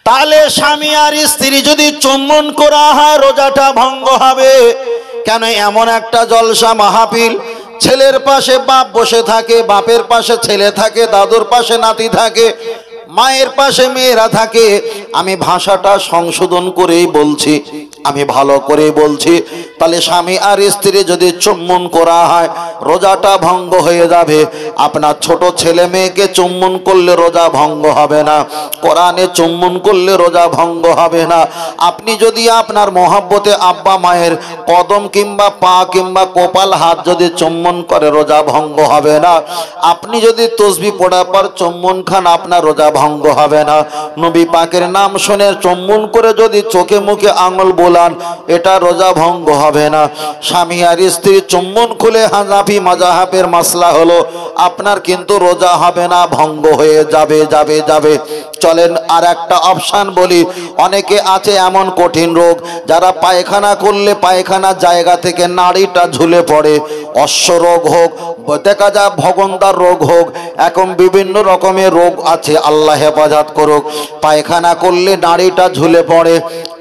তাহলে স্বামী আর স্ত্রী যদি চুম্বন করা হয় রোজাটা ভঙ্গ হবে কেন? এমন একটা জলসা মাহফিল, ছেলের পাশে বাপ বসে থাকে, বাপের পাশে ছেলে থাকে, দাদুর পাশে নাতি থাকে, মায়ের পাশে মেয়েরা থাকে। আমি ভাষাটা সংশোধন করেই বলছি, আমি ভালো করে বলছি। তাহলে স্বামী আর স্ত্রী যদি চুম্বন করা হয় রোজাটা ভঙ্গ হয়ে যাবে। আপনার ছোট ছেলে মেয়েকে চুম্বন করলে রোজা ভঙ্গ হবে না, কোরআনে চুম্বন করলে রোজা ভঙ্গ হবে না। আপনি যদি আপনার মহব্বতে আব্বা মায়ের কদম কিংবা পা কিংবা কপাল হাত যদি চুম্বন করে রোজা ভঙ্গ হবে না। আপনি যদি তসবিহ পড়ার পর চুম্বন খান আপনার রোজা ভঙ্গ হবে না। নবী পাকের নাম শুনে চুম্বন করে যদি চোখে মুখে আঙুল বোলান এটা রোজা ভঙ্গ হবে না। স্বামী আর স্ত্রী চুম্বন খুলে হানাফি মাযহাবের মাসলা হলো আপনার কিন্তু রোজা হবে না, ভঙ্গ হয়ে যাবে যাবে যাবে। চলেন আর একটা অপশন বলি। অনেকে আছে এমন কঠিন রোগ যারা পায়খানা করলে পায়খানা জায়গা থেকে নাড়িটা ঝুলে পড়ে, অশ্ব রোগ হোক, দেখা যায় ভগন্দার রোগ হোক, এখন বিভিন্ন রকমের রোগ আছে, আল্লাহ হেফাজত করুক। পায়খানা করলে নাড়িটা ঝুলে পড়ে,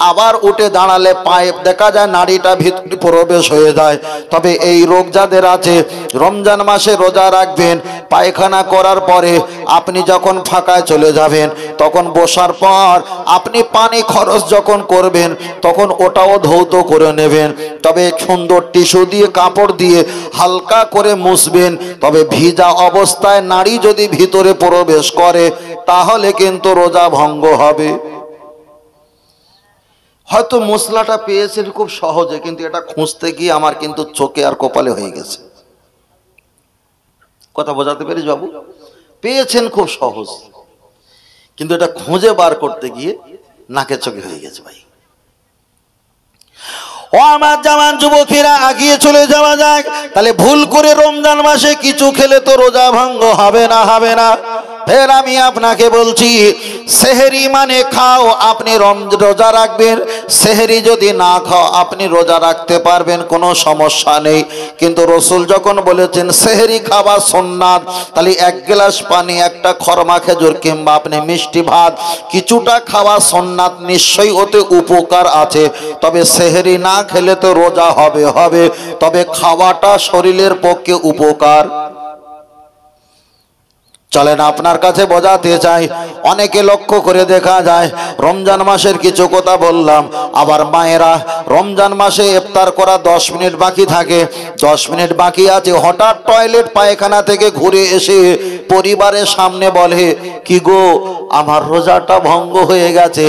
আবার উঠে দাঁড়ালে পায়ে দেখা যায় নাড়িটা ভিতরে প্রবেশ হয়ে যায়। তবে এই রোগ যাদের আছে রমজান মাসে রোজা রাখবেন। পায়খানা করার পরে আপনি যখন ফাঁকায় চলে যাবেন তখন বসার পর আপনি পানি খরচ যখন করবেন তখন ওটাও ধৌত করে নেবেন। তবে সুন্দর টিস্যু দিয়ে কাপড় দিয়ে হালকা করে মুছবেন। তবে ভিজা অবস্থায় নাড়ি যদি ভিতরে প্রবেশ করে তাহলে কিন্তু রোজা ভঙ্গ হবে। হয়তো মশলাটা পেয়েছেন খুব সহজে, কিন্তু এটা খুঁজতে গিয়ে আমার কিন্তু চোখে আর কপালে হয়ে গেছে। কথা বোঝাতে পেরেছি বাবু? পেয়েছেন খুব সহজ, কিন্তু এটা খুঁজে বার করতে গিয়ে নাকে চোখে হয়ে গেছে ভাই। ও আমার জওয়ান যুবকেরা, আগিয়ে চলে যাওয়া যাক। তাহলে ভুল করে রমজান মাসে কিছু খেলে তো রোজা ভঙ্গ হবে না, হবে না। ফের আমি আপনাকে বলছি, সেহরি মানে খাও, আপনি রোজা রাখবেন। সেহরি যদি না খাও আপনি রোজা রাখতে পারবেন, কোনো সমস্যা নেই। কিন্তু রসুল যখন বলেছেন সেহরি খাওয়া সুন্নাত, তাহলে এক গ্লাস পানি, একটা খরমা খেজুর কিংবা আপনি মিষ্টি ভাত কিছুটা খাওয়া সুন্নাত, নিশ্চয়ই ওতে উপকার আছে। তবে সেহরি না খেলে তো রোজা হবে হবে, তবে খাওয়াটা শরীরের পক্ষে উপকার। চলেন আপনার কাছে বোঝাতে চাই। অনেকে লক্ষ্য করে দেখা যায় রমজান মাসের কিছু কথা বললাম, আবার মায়েরা রমজান মাসে ইফতার করা 10 মিনিট বাকি থাকে, 10 মিনিট বাকি আছে, হঠাৎ টয়লেট পায়খানা থেকে ঘুরে এসে পরিবারের সামনে বলে, কি গো আমার রোজাটা ভঙ্গ হয়ে গেছে,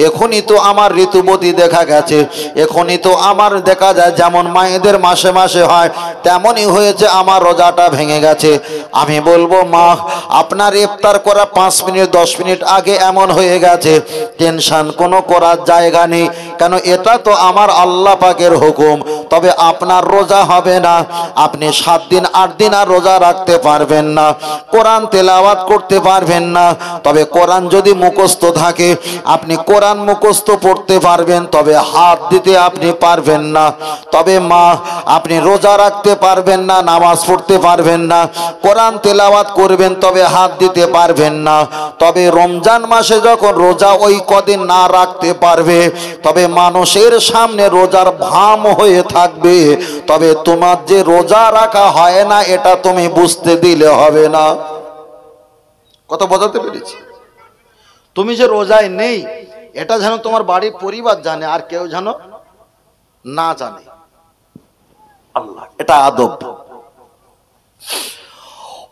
এখনই তো আমার ঋতুবতী দেখা গেছে, এখনই তো আমার দেখা যায় যেমন মায়েদের মাসে মাসে হয় তেমনই হয়েছে, আমার রোজাটা ভেঙে গেছে। আমি বলবো মা, আপনার ইফতার করা 5 মিনিট 10 মিনিট আগে এমন হয়ে গেছে, টেনশন কোনো করার জায়গা নেই, কেন এটা তো আমার আল্লাহ পাকের হুকুম। তবে আপনার রোজা হবে না, আপনি 7 দিন 8 দিন আর রোজা রাখতে পারবেন না, কোরআন তেলাওয়াত করতে পারবেন না। তবে কোরআন যদি মুখস্থ থাকে আপনি কোরআন মুখস্থ পড়তে পারবেন, তবে হাত দিতে আপনি পারবেন না। তবে মা, আপনি রোজা রাখতে পারবেন না, নামাজ পড়তে পারবেন না, কোরআন তেলাওয়াত করবেন তবে হাত দিতে পারবেন না। তবে রমজান মাসে যখন রোজা ওই কদিন না রাখতে পারবে, তবে মানুষের সামনে রোজার ভাম হয়ে থাকবে, তবে তোমার যে রোজা রাখা হয় না এটা তুমি বুঝতে দিলে হবে না। কত বোঝাতে পেরেছি? তুমি যে রোজায় নেই এটা যেন তোমার বাড়ির পরিবার জানে, আর কেউ যেন না জানে। আল্লাহ, এটা আদব।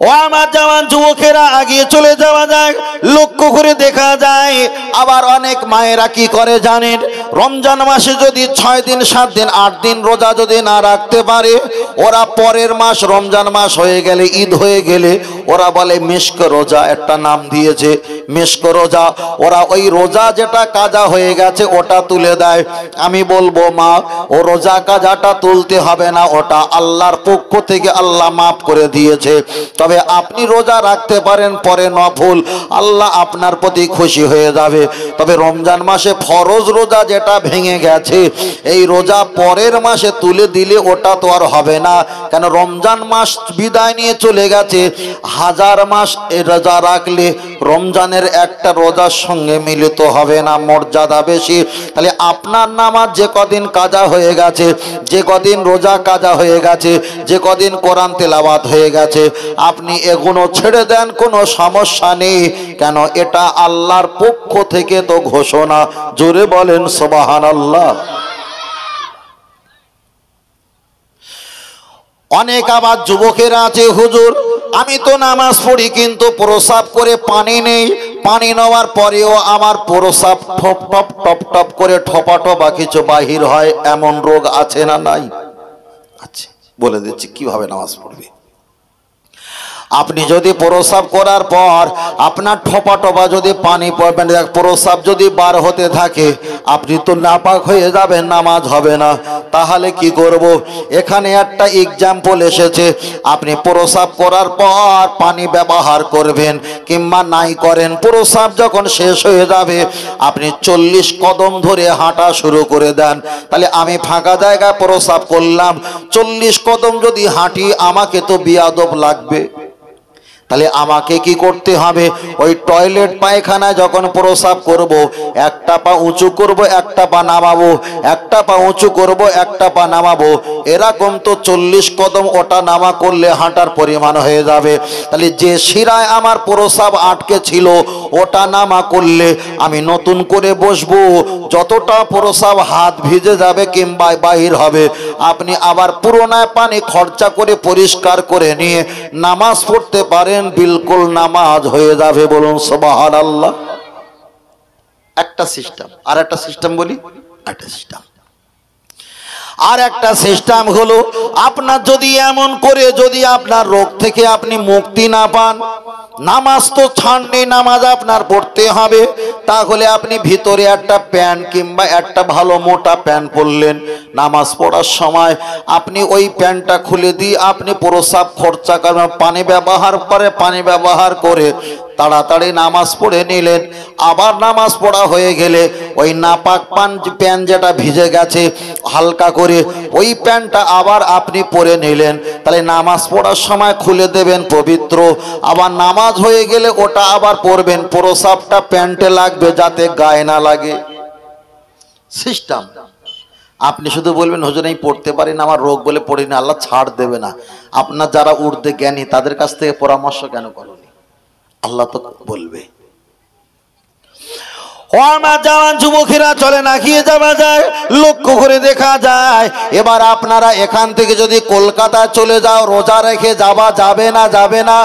ও আমার জওয়ান যুবকেরা, আগিয়ে চলে যাওয়া যায়। লক্ষ্য করে দেখা যায় আবার অনেক মায়েরা কি করে জানেন, রমজান মাসে যদি 6 দিন 7 দিন 8 দিন রোজা যদি না রাখতে পারে, ওরা পরের মাস রমজান মাস হয়ে গেলে, ঈদ হয়ে গেলে ওরা বলে মিশক রোজা, একটা নাম দিয়েছে মিশক রোজা। ওরা ওই রোজা যেটা কাজা হয়ে গেছে ওটা তুলে দেয়। আমি বলবো মা, ও রোজা কাজাটা তুলতে হবে না, ওটা আল্লাহর পক্ষ থেকে আল্লাহ মাফ করে দিয়েছে। তবে আপনি রোজা রাখতে পারেন পরে নফল, আল্লাহ আপনার প্রতি খুশি হয়ে যাবে। তবে রমজান মাসে ফরজ রোজা যেটা যেটা ভেঙে গেছে এই রোজা পরের মাসে তুলে দিলে ওটা তো আর হবে না, কেন রমজান মাস বিদায় নিয়ে চলে গেছে। 1000 মাস এ রোজা রাখলে রমজানের একটা রোজার সঙ্গে মিলিত হবে না, মর্যাদা বেশি। তাহলে আপনার নামাজ যে কদিন কাজা হয়ে গেছে, যে কদিন রোজা কাজা হয়ে গেছে, যে কদিন কোরআন তেলাওয়াত হয়ে গেছে, আপনি এগুলো ছেড়ে দেন, কোনো সমস্যা নেই। কেন এটা আল্লাহর পক্ষ থেকে তো ঘোষণা। জোরে বলেন সুবহানাল্লাহ। অনেক আবার যুবকেরা আছে, হুজুর আমি তো নামাজ পড়ি কিন্তু প্রসাব করে পানি নেই, পানি নেওয়ার পরেও আমার প্রসাব টপ টপ টপ টপ করে ঠোপা ঠোপা কিছু বাহির হয়, এমন রোগ আছে না নাই? আচ্ছা, বলে দিচ্ছি কিভাবে নামাজ পড়বে। আপনি যদি প্রসাব করার পর আপনার ঠোপা ঠোপা যদি পানি পড়বেন, প্রসাব যদি বার হতে থাকে, আপনি তো নাপাক হয়ে যাবেন, নামাজ হবে না। তাহলে কি করব? এখানে একটা এক্সাম্পল এসেছে। আপনি প্রসাব করার পর পানি ব্যবহার করবেন কিংবা নাই করেন, প্রসাব যখন শেষ হয়ে যাবে আপনি 40 কদম ধরে হাঁটা শুরু করে দেন। তাহলে আমি ফাঁকা জায়গায় প্রসাব করলাম, 40 কদম যদি হাঁটি আমাকে তো বিয়াদব লাগবে। তাহলে আমাকে কি করতে হবে? ওই টয়লেট পায়খানায় যখন প্রসাব করব, একটা পা উঁচু করব, একটা পা নামাবো, একটা পা উঁচু করব, একটা পা নামাবো, এরকম তো 40 কদম ওটা নামা করলে হাঁটার পরিমাণ হয়ে যাবে। তাহলে যে শিরায় আমার প্রসাব আটকে ছিল ওটা নামা করলে আমি নতুন করে বসবো, যতটা প্রসাব হাত ভিজে যাবে কিংবা বাহির হবে, আপনি আবার পুরোনায় পানি খরচা করে পরিষ্কার করে নিয়ে নামাজ পড়তে পারেন, বিলকুল নামাজ হয়ে যাবে। বলুন সুবহানাল্লাহ। একটা সিস্টেম। আর একটা সিস্টেম বলি, একটা সিস্টেম, আর একটা সিস্টেম হলো, আপনার যদি এমন করে যদি আপনার রোগ থেকে আপনি মুক্তি না পান, নামাজ তো ছাড়নি, নামাজ আপনার পড়তে হবে, তাহলে আপনি ভিতরে একটা প্যান্ট কিংবা একটা ভালো মোটা প্যান্ট পরলেন, নামাজ পড়ার সময় আপনি ওই প্যান্টটা খুলে দিয়ে আপনি প্রসাব খরচা করবেন, পানি ব্যবহার করে তাড়াতাড়ি নামাজ পড়ে নিলেন। আবার নামাজ পড়া হয়ে গেলে ওই নাপাক প্যান্ট যেটা ভিজে গেছে হালকা করে ওই প্যান্টটা আবার আপনি পরে নিলেন। তাহলে নামাজ পড়ার সময় খুলে দেবেন পবিত্র, আবার নামাজ হয়ে গেলে ওটা আবার পরবেন, প্রসাবটা প্যান্টে লাগবে যাতে গায়ে না লাগে। সিস্টেম। আপনি শুধু বলবেন হুজুর আমি পড়তে পারি না, আমার রোগ বলে পড়ি না, আল্লাহ ছাড় দেবে না। আপনার যারা উর্দে জ্ঞানী তাদের কাছ থেকে পরামর্শ কেন করেন? আল্লাহ তো বলবে। ও আমার জওয়ান যুবকেরা, চলে না গিয়ে যাওয়া যায়, লক্ষ্য করে দেখা যায়। এবার আপনারা এখান থেকে যদি কলকাতা চলে যাও, রোজা রেখে যাওয়া যাবে না? যাবে না?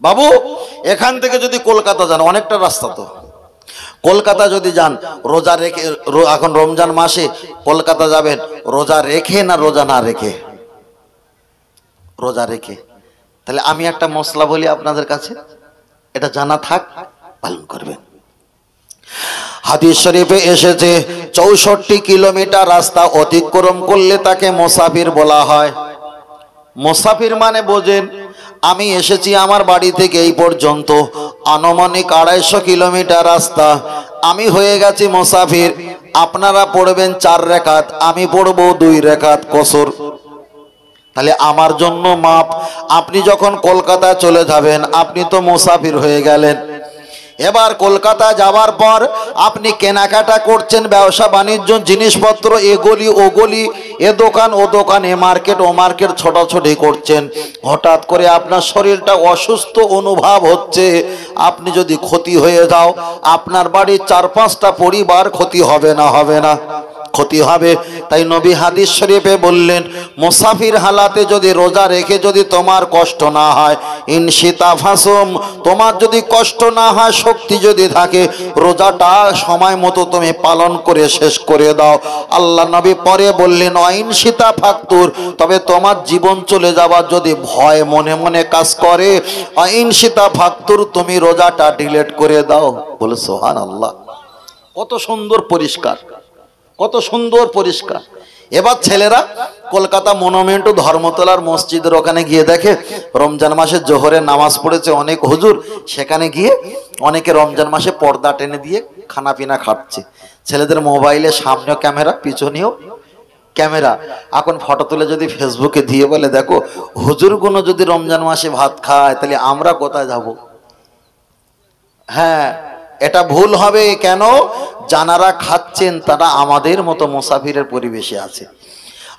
বাবু এখান থেকে যদি কলকাতা যান, অনেকটা রাস্তা তো, কলকাতা যদি যান রোজা রেখে, এখন রমজান মাসে কলকাতা যাবেন, রোজা রেখে না রোজা না রেখে? রোজা রেখে। তাহলে আমি একটা মশলা বলি আপনাদের কাছে, এটা জানা থাক, পালন করবেন। হাদিস শরীফে এসেছে 64 কিলোমিটার রাস্তা অতিক্রম করলে তাকে মুসাফির বলা হয়। মুসাফির মানে বোঝেন, আমি এসেছি আমার বাড়ি থেকে এই পর্যন্ত আনুমানিক 250 কিলোমিটার রাস্তা, আমি হয়ে গেছি মুসাফির। আপনারা পড়বেন 4 রাকাত, আমি পড়বো 2 রাকাত কসর। তাহলে আমার জন্য মাপ। আপনি যখন কলকাতা চলে যাবেন আপনি তো মুসাফির হয়ে গেলেন। এবার কলকাতা যাওয়ার পর আপনি কেনাকাটা করছেন, ব্যবসা বাণিজ্য, জিনিসপত্র, এ গলি ও গলি, এ দোকান ও দোকান, এ মার্কেট ও মার্কেট ছোটাছুটি করছেন। হঠাৎ করে আপনার শরীরটা অসুস্থ অনুভব হচ্ছে। আপনি যদি ক্ষতি হয়ে যাও, আপনার বাড়ির 4-5টা পরিবার ক্ষতি হবে না? হবে না? ক্ষতি হবে। তাই নবী হাদিস শরীফে বললেন, মুসাফির হালাতে যদি রোজা রেখে যদি তোমার কষ্ট না হয়, ইনশিতা ফাসুম, তোমার যদি কষ্ট না হয়, শক্তি যদি থাকে, রোজাটা সময় মতো তুমি পালন করে শেষ করে দাও। আল্লাহ নবী পরে বললেন, ইনশিতা ফাকতুর, তবে তোমার জীবন চলে যাবার যদি ভয় মনে মনে কাজ করে, ইনশিতা ফাকতুর, তুমি রোজাটা ডিলিট করে দাও। বলে সুবহানাল্লাহ। কত সুন্দর পরিষ্কার, কত সুন্দর পরিষ্কার। এবার ছেলেরা কলকাতা মনুমেন্ট ও ধর্মতলার মসজিদের ওখানে গিয়ে দেখে রমজান মাসে জোহরের নামাজ পড়েছে অনেক হুজুর, সেখানে গিয়ে অনেকে রমজান মাসে পর্দা টেনে দিয়ে খানা পিনা খাচ্ছে। ছেলেদের মোবাইলে সামনেও ক্যামেরা, পিছনেও ক্যামেরা। এখন ফটো তুলে যদি ফেসবুকে দিয়ে বলে দেখো হুজুরগুলো যদি রমজান মাসে ভাত খায় তাহলে আমরা কোথায় যাব? হ্যাঁ, এটা ভুল হবে। কেন? যারা খাচ্ছেন তারা আমাদের মতো মুসাফিরের পরিবেশে আছে।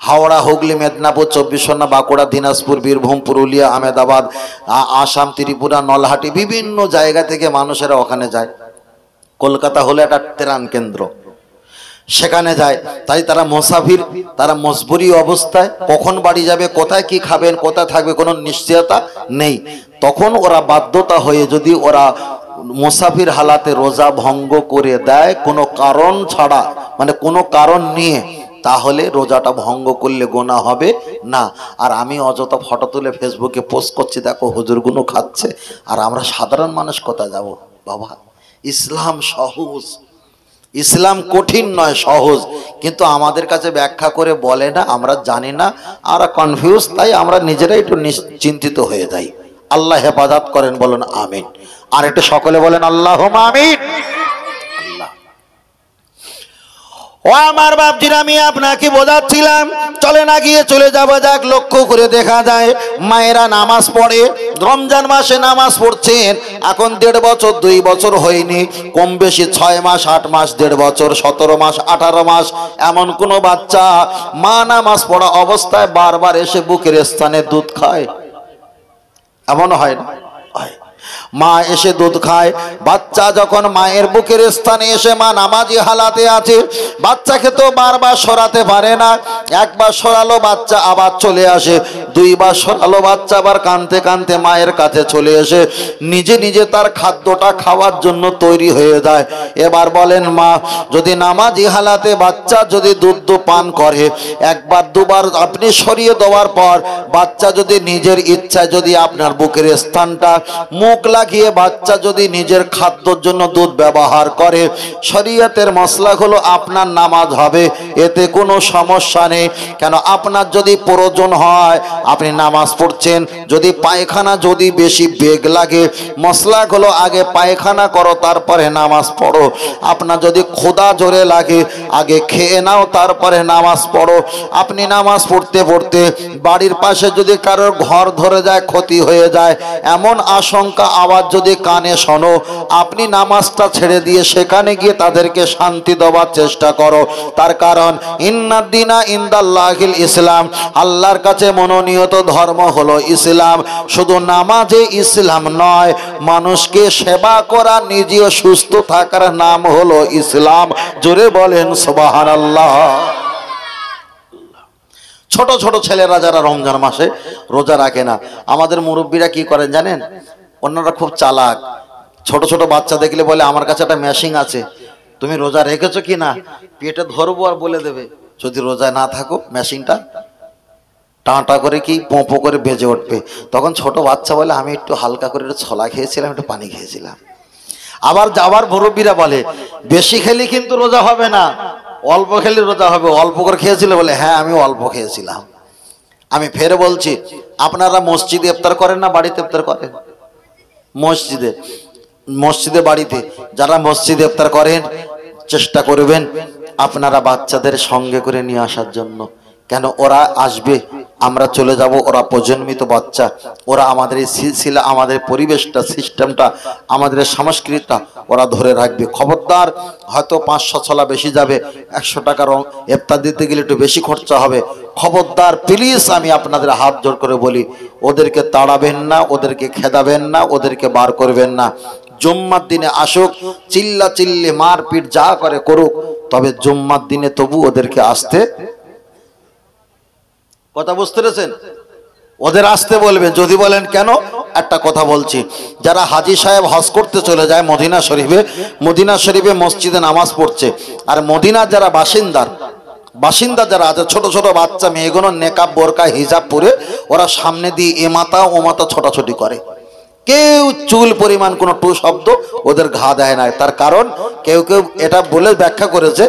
হাওড়া, হুগলি, মেদিনীপুর, 24 পরগনা, বাঁকুড়া, দিনাজপুর, বীরভূম, পুরুলিয়া, আহমেদাবাদ, আসাম, ত্রিপুরা, নলহাটি, বিভিন্ন জায়গা থেকে মানুষেরা ওখানে যায়। কলকাতা হলো একটা ত্রাণ কেন্দ্র, সেখানে যায়। তাই তারা মুসাফির, তারা মজবুরি অবস্থায় কখন বাড়ি যাবে, কোথায় কি খাবেন, কোথায় থাকবে কোনো নিশ্চয়তা নেই। তখন ওরা বাধ্যতা হয়ে যদি ওরা মুসাফির হালাতে রোজা ভঙ্গ করে দেয় কোনো কারণ ছাড়া, মানে কোনো কারণ নিয়ে, তাহলে রোজাটা ভঙ্গ করলে গোনা হবে না। আর আমি অযথা ফটো তুলে ফেসবুকে পোস্ট করছি দেখো হুজুরগুলো খাচ্ছে, আর আমরা সাধারণ মানুষ কোথায় যাব? বাবা, ইসলাম সহজ, ইসলাম কঠিন নয়, সহজ। কিন্তু আমাদের কাছে ব্যাখ্যা করে বলে না, আমরা জানি না, আমরা কনফিউজ। তাই আমরা নিজেরাই একটু চিন্তিত হয়ে যাই। আল্লাহ হেফাজত করেন, বলুন আমিন। আর একটু সকলে বলেন আল্লাহুম্মা আমিন। ও আমার বাপজিরা, আমি আপনাকে বোঝাচ্ছিলাম, চলে না গিয়ে চলে যাওয়া যাক। লক্ষ্য করে দেখা যায় মায়েরা নামাজ পড়ে, রমজান মাসে নামাজ পড়ছেন। এখন 1.5 বছর 2 বছর হয়নি, কম বেশি 6 মাস 8 মাস 1.5 বছর 17 মাস 18 মাস এমন কোনো বাচ্চা মা নামাজ পড়া অবস্থায় বারবার এসে বুকের স্থানে দুধ খায়? এমন হয় না? মা এসে দুধ খায়। বাচ্চা যখন মায়ের বুকের স্থানে এসে মা নামাজি হালাতে আছে, বাচ্চাকে তো বারবার সরাতে পারে না। একবার সরালো বাচ্চা আবার চলে আসে, 2 বার সরালো বাচ্চা আবার কাঁদতে কাঁদতে মায়ের কাছে চলে এসে নিজে নিজে তার খাদ্যটা খাওয়ার জন্য তৈরি হয়ে যায়। এবার বলেন মা, যদি নামাজি হালাতে বাচ্চা যদি দুধ পান করে, 1 বার 2 বার আপনি সরিয়ে দেওয়ার পর বাচ্চা যদি নিজের ইচ্ছায় যদি আপনার বুকের স্থানটা মুখ লাগিয়ে বাচ্চা যদি নিজের খাদ্যর জন্য দুধ ব্যবহার করে, শরীয়তের মসলা হলো আপনার নামাজ হবে, এতে কোনো সমস্যা নেই। কেন? আপনার যদি প্রয়োজন হয়, আপনি নামাজ পড়ছেন, যদি পায়খানা যদি বেশি বেগ লাগে, মসলা হলো আগে পায়খানা করো তারপরে নামাজ পড়ো। আপনার যদি ক্ষুধা জোরে লাগে, আগে খেয়ে নাও তারপরে নামাজ পড়ো। আপনি নামাজ পড়তে পড়তে বাড়ির পাশে যদি কারোর ঘর ধরে যায়, ক্ষতি হয়ে যায়, এমন আশঙ্কা আওয়াজ যদি কানে শোনো, আপনি নামাজটা ছেড়ে দিয়ে সেখানে গিয়ে তাদেরকে শান্তি দেওয়ার চেষ্টা করো। তার কারণ ইন্নাদ দীনা ইনদাল্লাহিল ইসলাম, আল্লাহর কাছে মনোনীত ধর্ম হলো ইসলাম। শুধু নামাজে ইসলাম নয়, মানুষকে সেবা করা, নিজেও সুস্থ থাকার নাম হলো ইসলাম। জোরে বলেন সুবহানাল্লাহ। ছোট ছোট ছেলেরা যারা রমজান মাসে রোজা রাখে না, আমাদের মুরব্বীরা কি করেন জানেন? অন্যরা খুব চালাক। ছোট ছোট বাচ্চা দেখলে বলে আমার কাছে একটা মেশিন আছে, তুমি রোজা রেখেছো কি না পেটে ধরবো আর বলে দেবে। যদি রোজায় না থাকো মেশিনটা টাঁটা করে কি পোঁপো করে বেজে উঠবে। তখন ছোট বাচ্চা বলে আমি একটু হালকা করে একটু ছোলা খেয়েছিলাম, একটু পানি খেয়েছিলাম। আবার যাবার মুরব্বীরা বলে বেশি খেলে কিন্তু রোজা হবে না, অল্প খেলে রোজা হবে। অল্প করে খেয়েছিল বলে হ্যাঁ আমি অল্প খেয়েছিলাম। আমি ফের বলছি, আপনারা মসজিদে ইফতার করেন না বাড়িতে ইফতার করেন? মসজিদে বাড়িতে যারা মসজিদে ইফতার করেন, চেষ্টা করবেন আপনারা বাচ্চাদের সঙ্গে করে নিয়ে আসার জন্য। কেন? ওরা আসবে, আমরা চলে যাব, ওরা প্রজন্মিত বাচ্চা, ওরা আমাদের এই সিলসিলা, আমাদের পরিবেশটা, সিস্টেমটা, আমাদের সংস্কৃতিটা ওরা ধরে রাখবে। খবরদার, হয়তো 500 ছোলা বেশি যাবে, 100 টাকার ইফতার দিতে গেলে একটু বেশি খরচা হবে। খবরদার প্লিজ, আমি আপনাদের হাত জোর করে বলি, ওদেরকে তাড়াবেন না, ওদেরকে খেদাবেন না, ওদেরকে বার করবেন না। জুম্মার দিনে আসুক, চিল্লা চিল্লি মারপিট যা করে করুক, তবে জুম্মার দিনে তবু ওদেরকে আসতে, কথা বুঝতে পেরেছেন? ওদের আসতে বলবেন। যদি বলেন কেন, একটা কথা বলছি, যারা হাজী সাহেব হজ করতে চলে যায় মদিনা শরীফে মসজিদে নামাজ পড়ছে, আর মদিনার যারা বাসিন্দা যারা আছে, ছোট ছোট বাচ্চা মেয়েগুলো নেকাব বোরকা হিজাব পরে ওরা সামনে দিয়ে এ মাথা ও মাথা ছোটাছুটি করে। কেউ চুল পরিমাণ কোনো টু শব্দ ওদের ঘা দেয় না। তার কারণ কেউ কেউ এটা বলে ব্যাখ্যা করেছে,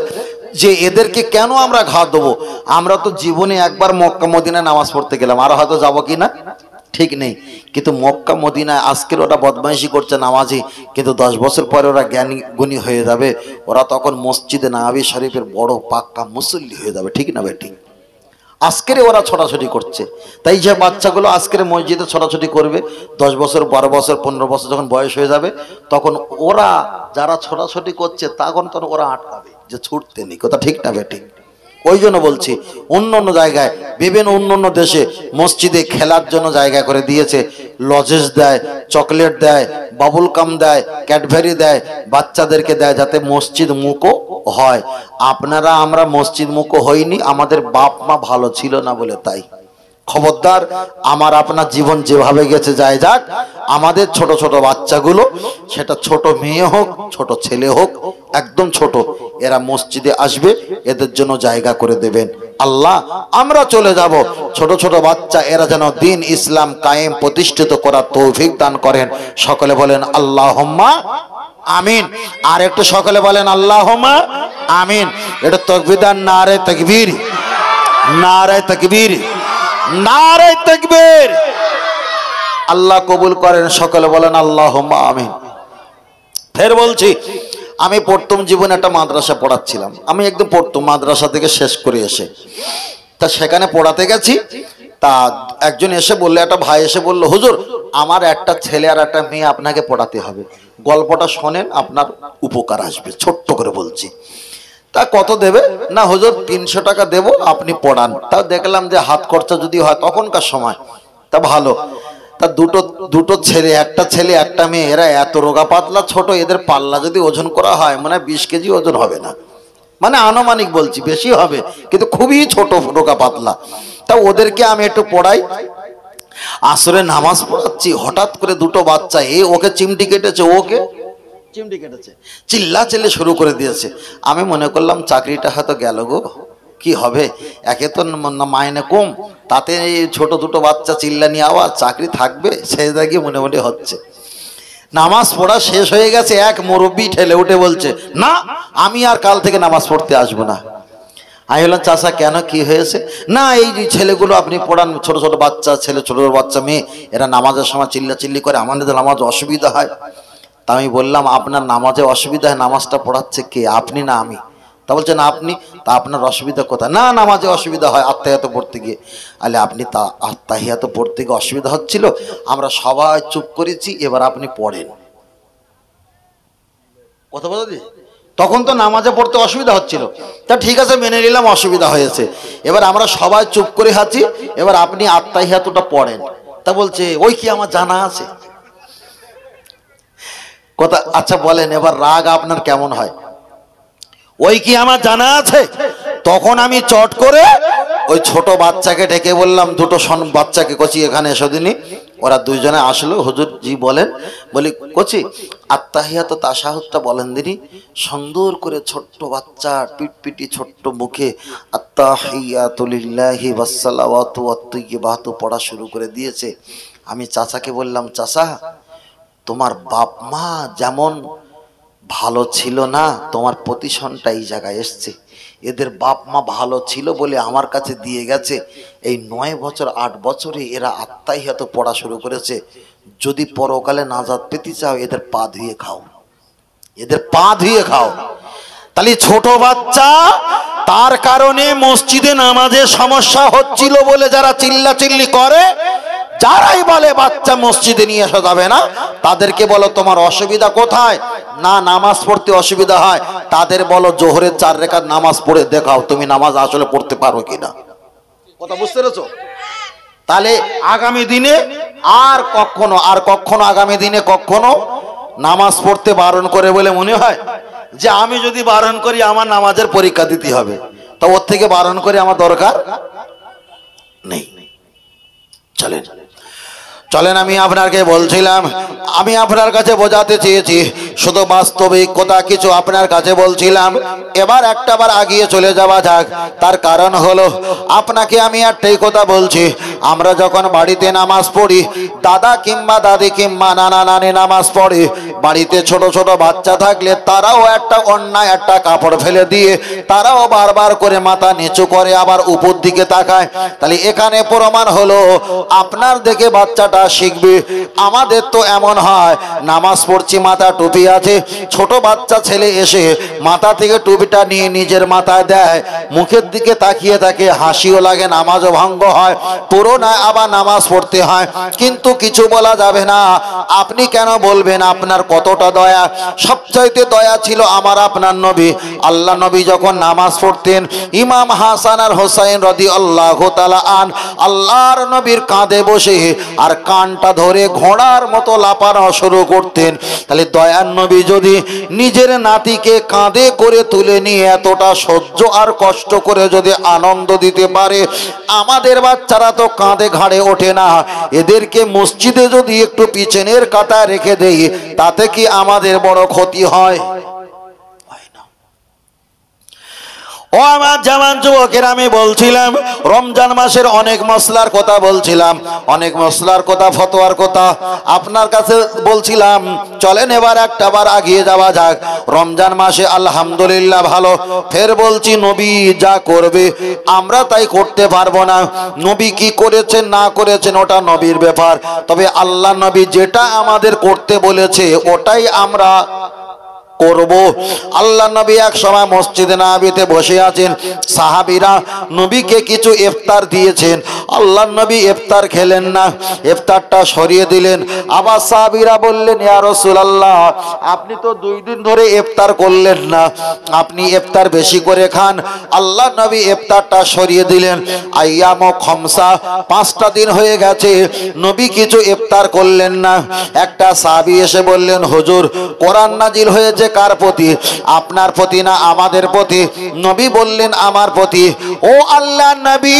যে এদেরকে কেন আমরা ঘাত দেবো? আমরা তো জীবনে একবার মক্কা মদিনায় নামাজ পড়তে গেলাম, আর হয়তো যাবো কি না ঠিক নেই, কিন্তু মক্কা মদিনায় আজকের ওরা বদমাইশি করছে নামাজি, কিন্তু 10 বছর পরে ওরা জ্ঞানী গুণী হয়ে যাবে, ওরা তখন মসজিদে নববী শরীফের বড় পাক্কা মুসল্লি হয়ে যাবে, ঠিক না বেটি? আজকের ওরা ছোটাছুটি করছে, তাই যে বাচ্চাগুলো আজকের মসজিদে ছোটাছুটি করবে, 10 বছর 12 বছর 15 বছর যখন বয়স হয়ে যাবে, তখন ওরা যারা ছোটাছুটি করছে তখন ওরা আটকাবে যে ছুটতে নেই, কথা ঠিক না বেটি? ওই জন্য বলছি অন্য অন্য জায়গায় বিভিন্ন অন্য দেশে মসজিদে খেলার জন্য জায়গা করে দিয়েছে, লজেস দেয়, চকলেট দেয়, বাবুল কাম দেয়, ক্যাডবেরি দেয়, বাচ্চাদেরকে দেয় যাতে মসজিদ মুখো হয়। আপনারা আমরা মসজিদ মুখো হইনি, আমাদের বাপ মা ভালো ছিল না বলে তাই। খবরদার, আমার আপনার জীবন যেভাবে গেছে যায় যাক, আমাদের ছোট ছোট বাচ্চাগুলো, সেটা ছোট মেয়ে হোক ছোট ছেলে হোক, একদম ছোট, এরা মসজিদে আসবে, এদের জন্য জায়গা করে দেবেন। আল্লাহ আমরা চলে যাব, ছোট ছোট বাচ্চা এরা যেন দিন ইসলাম কায়েম প্রতিষ্ঠিত করার তৌফিক দান করেন। সকলে বলেন আল্লাহুম্মা আমিন। আর একটু সকলে বলেন আল্লাহুম্মা আমিন। এটা তাকবীর, নারে তাকবীর, নারে তাকবীর, নারে তাকবীর। আল্লাহ কবুল করেন, সকলে বলেন আল্লাহুম্মা আমিন। ফের বলছি, আমি প্রথম জীবনে একটা মাদ্রাসা পড়াচ্ছিলাম, আমি একদম প্রথম মাদ্রাসা থেকে শেষ করে এসে তা সেখানে পড়াতে গেছি। তা একজন এসে বললো, একটা ভাই এসে বললো, হুজুর আমার একটা ছেলে আর একটা মেয়ে আপনাকে পড়াতে হবে, গল্পটা শোনেন আপনার উপকার আসবে, ছোট্ট করে বলছি। তা কত দেবে? না হুজুর 300 টাকা দেব, আপনি পড়ান। তা দেখলাম যে হাত খরচা যদি হয় তখনকার সময়, তা ভালো। তা দুটো ছেলে, একটা ছেলে একটা মেয়ে, এরা এত রোগা পাতলা ছোট, এদের পাল্লা যদি ওজন করা হয় মানে 20 কেজি ওজন হবে না, মানে আনুমানিক বলছি, বেশি হবে, কিন্তু খুবই ছোট রোগা পাতলা। তা ওদেরকে আমি একটু পড়াই, আসরে নামাজ পড়াচ্ছি, হঠাৎ করে দুটো বাচ্চা, ওকে চিমটি কেটেছে, ওকে চিমটি কেটেছে, চিল্লা চিল্লি শুরু করে দিয়েছে। আমি মনে করলাম চাকরিটা হয়তো গেল গো, কি হবে, একে তো মাইনে কম, তাতে ছোট দুটো বাচ্চা চিল্লানি আওয়াজ, চাকরি থাকবে, সেই জায়গায় মনে মনে হচ্ছে। নামাজ পড়া শেষ হয়ে গেছে, এক মুরব্বি ঠেলে উঠে বলছে, না আমি আর কাল থেকে নামাজ পড়তে আসবো না। আমি বললাম, চাচা কেন, কি হয়েছে? না এই যে ছেলেগুলো আপনি পড়ান, ছোট ছোট বাচ্চা ছেলে, ছোট ছোট বাচ্চা মেয়ে, এরা নামাজের সময় চিল্লা চিল্লি করে, আমাদের নামাজ অসুবিধা হয়। তা আমি বললাম, আপনার নামাজে অসুবিধা হয়, নামাজটা পড়াচ্ছে কে, আপনি না আমি? তা বলছেন আপনি। তা আপনার অসুবিধা কোথায়? না নামাজে অসুবিধা হয় আত্তাহিয়াত পড়তে গিয়ে। আলে আপনি তা আত্তাহিয়াত পড়তে গিয়ে অসুবিধা হচ্ছিল, আমরা সবাই চুপ করেছি, এবার আপনি পড়েন। কথা বলো দি, তখন তো নামাজে পড়তে অসুবিধা হচ্ছিল, তা ঠিক আছে মেনে নিলাম অসুবিধা হয়েছে, এবার আমরা সবাই চুপ করে আছি, এবার আপনি আত্তাহিয়াতটা পড়েন। তা বলছে, ওই কি আমার জানা আছে কথা। আচ্ছা বলেন এবার রাগ আপনার কেমন হয়? ওই কি আমার জানা আছে? তখন আমি চট করে ওই ছোট বাচ্চাকে ডেকে বললাম, দুটো বাচ্চাকে, কচি এখানে এসো দিনই। ওরা দুইজনে আসলো, হুজুর জি বলেন। বলি, কচি আত্তাহিয়াত তাশাহুদটা বলেন দিনই। সুন্দর করে ছোট্ট বাচ্চা পিটপিটি ছোট্ট মুখে আত্তাহিয়াতু লিল্লাহি ওয়াসসালাওয়াতু ওয়াত-তাইয়্যিবাতু পড়া শুরু করে দিয়েছে। আমি চাচাকে বললাম, চাচা তোমার বাপ মা যেমন ভালো ছিল না, তোমার প্রতিষ্ঠানটা এই জায়গায় এসছে, এদের বাপ মা ভালো ছিল বলে আমার কাছে দিয়ে গেছে। এই 9 বছর 8 বছরে এরা আত্তাহিয়াত পড়া শুরু করেছে। যদি পরকালে নাজাত পেতে চাও, এদের পা ধুয়ে খাও, এদের পা ধুয়ে খাও। তাহলে ছোট বাচ্চা, তার কারণে মসজিদে নামাজের সমস্যা হচ্ছিল বলে যারা চিল্লা চিল্লি করে, যারাই বলে বাচ্চা মসজিদে নিয়ে আসা যাবে না, তাদেরকে বলো তোমার অসুবিধা কোথায়? না নামাজ পড়তে অসুবিধা হয়, তাদের বলো জোহরের 4 রাকাত নামাজ পড়ে দেখাও তুমি নামাজ আসলে পড়তে পারো কিনা। কথা বুঝতে পেরেছো? তাহলে আগামী দিনে আর কখনো আগামী দিনে কখনো নামাজ পড়তে বারণ করে বলে মনে হয় যে আমি যদি বারণ করি আমার নামাজের পরীক্ষা দিতে হবে, তো ওর থেকে বারণ করে আমার দরকার নেই। চলেন আমি আপনাকে বলছিলাম, আমি আপনার কাছে বোঝাতে চেয়েছি, শুধু বাস্তবিক কথা কিছু আপনার কাছে বলছিলাম। এবার একটাবার আগিয়ে চলে যাওয়া যাক। তার কারণ হলো আপনাকে আমি একটাই কথা বলছি, আমরা যখন বাড়িতে নামাজ পড়ি, দাদা কিংবা দাদি কিংবা নানা নানি নামাজ পড়ে, বাড়িতে ছোট ছোট বাচ্চা থাকলে তারাও একটা অন্যায় একটা কাপড় ফেলে দিয়ে তারাও বারবার করে মাথা নিচু করে আবার উপর দিকে তাকায়। তাহলে এখানে প্রমাণ হলো আপনার দেখে বাচ্চাটা শিখবে। আমাদের তো এমন হয়, নামাজ পড়ছি মাথা টুপি আছে, ছোট বাচ্চা ছেলে এসে মাথা থেকে টুপিটা নিয়ে নিজের মাথায় দেয়, মুখের দিকে তাকিয়ে থাকে, হাসিও লাগে, নামাজও ভঙ্গ হয়, পুরো না আবার নামাজ পড়তে হয়। কিন্তু কিছু বলা যাবে না। আপনি কেন বলবেন? আপনার কতটা দয়া। সবচাইতে দয়া ছিল আমার আপনার নবী। আল্লাহ নবী যখন নামাজ পড়তেন, ইমাম হাসান আর হোসাইন রাদিয়াল্লাহু তাআলা আন আল্লাহর নবীর কাঁধে বসে আর কানটা ধরে ঘোড়ার মতো লাফানো শুরু করতেন। তাহলে দয়ার নবী যদি নিজের নাতিকে কাঁধে করে তুলে নিয়ে এতটা সহ্য আর কষ্ট করে যদি আনন্দ দিতে পারে, আমাদের বাচ্চারা তো কাঁধে ঘাড়ে ওঠে না। এদেরকে মসজিদে যদি একটু পিছনের কাতায় রেখে দেই, তাতে কি আমাদের বড় ক্ষতি হয়? ও আমার জামান যুবকের, আমি বলছিলাম রমজান মাসের অনেক মশলার কথা বলছিলাম, অনেক মশলার কথা, ফতোয়ার কথা আপনার কাছে বলছিলাম। চলেন এবার একটাবার আগিয়ে যাওয়া যাক। রমজান মাসে আলহামদুলিল্লাহ ভালো। ফের বলছি, নবী যা করবে আমরা তাই করতে পারবো না। নবী কি করেছেন না করেছেন ওটা নবীর ব্যাপার। তবে আল্লাহ নবী যেটা আমাদের করতে বলেছে ওটাই আমরা করব। আল্লাহ নবী এক সময় মসজিদে নববীতে বসে আছেন, সাহাবীরা নবীকে কিছু ইফতার দিয়েছেন। আল্লাহ নবী ইফতার খেলেন না, ইফতারটা সরিয়ে দিলেন। আবার সাহাবীরা বললেন, ইয়া রাসূলুল্লাহ, আপনি তো 2 দিন ধরে ইফতার করলেন না, আপনি ইফতার বেশি করে খান। আল্লাহ নবী ইফতারটা সরিয়ে দিলেন। আইয়ামু খামসা, 5টা দিন হয়ে গেছে, নবী কিছু ইফতার করলেন না। একটা সাহাবী এসে বললেন, হুজুর কোরআন নাজিল হয়েছে কার প্রতি? আপনার প্রতি না আমাদের প্রতি? নবী বললেন, আমার প্রতি। ও আল্লাহ নবী,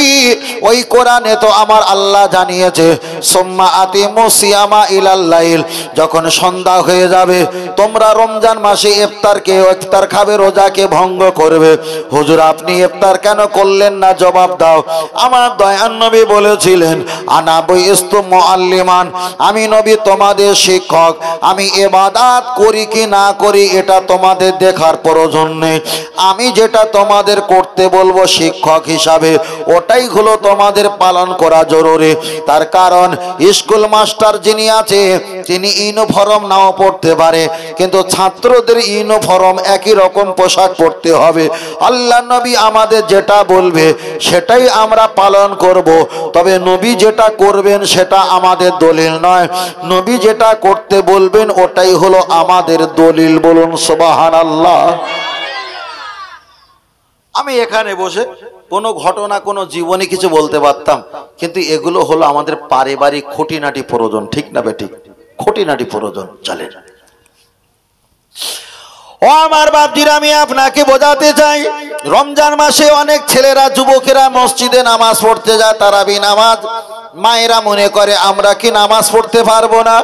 ওই কোরআনে তো আমার আল্লাহ জানিয়েছে, সুম্মা আতিমু সিয়ামা ইলাল লাইল, যখন সন্ধ্যা হয়ে যাবে তোমরা রমজান মাসে ইফতার খাবে, রোজাকে ভঙ্গ করবে। হুজুর আপনি ইফতার কেন করলেন না? জবাব দাও। আমার দয়ার নবী বলেছিলেন, আনা বুইস্তু মুআল্লিমান, আমি নবী তোমাদের শিক্ষক। আমি ইবাদত করি কি না করি এটা তোমাদের দেখার প্রয়োজন নেই। আমি যেটা তোমাদের করতে বলবো শিক্ষক হিসাবে, ওটাই হলো তোমাদের পালন করা জরুরি। তার কারণ স্কুল মাস্টার যিনি আছে তিনি ইউনিফর্ম নাও পড়তে পারে, কিন্তু ছাত্রদের ইউনিফর্ম একই রকম পোশাক পরতে হবে। আল্লাহ নবী আমাদের যেটা বলবে সেটাই আমরা পালন করব। তবে নবী যেটা করবেন সেটা আমাদের দলিল নয়, নবী যেটা করতে বলবেন ওটাই হলো আমাদের দলিল। বলুন সুবহানাল্লাহ। আমি এখানে বসে কোনো ঘটনা, কোনো জীবনে কিছু বলতে পারতাম, কিন্তু এগুলো হলো আমাদের পারিবারিক খুঁটিনাটি প্রয়োজন। ঠিক না বেঠিক? খুঁটিনাটি প্রয়োজন। চলেন। ও আমার বাপজিরা, আমি আপনাকে বোঝাতে চাই, রমজান মাসে অনেক ছেলেরা, যুবকেরা মসজিদে নামাজ পড়তে যায়, তারাবি নামাজ। মায়েরা মনে করে আমরা কি নামাজ পড়তে পারবো না।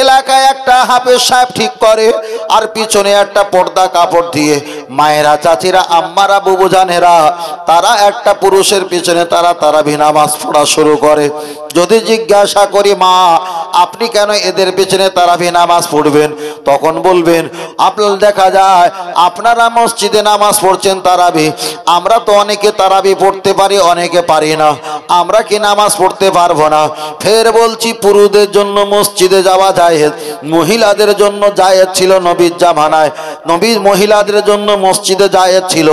এলাকায় একটা হাফেজ সাহেব ঠিক করে, আর পিছনে একটা পর্দা কাপড় দিয়ে মায়েরা, চাচিরা, আম্মারা, বুবুজানেরা, তারা একটা পুরুষের পিছনে তারাবি নামাজ পড়া শুরু করে। যদি জিজ্ঞাসা করি, মা আপনি কেন এদের পিছনে তারাবি নামাজ পড়বেন? তখন বলবেন, আপনার দেখা যায় আপনারা মসজিদে নামাজ পড়ছেন তারাবি, আমরা তো অনেকে তারাবি পড়তে পারি, অনেকে পারি না, আমরা কি নামাজ পড়তে পারবো না? ফের বলছি, পুরুষদের জন্য মসজিদে যাওয়া জায়েজ, মহিলাদের জন্য জায়েজ ছিল নবীর জামানায়। নবী মহিলাদের জন্য মসজিদে জায়েজ ছিল।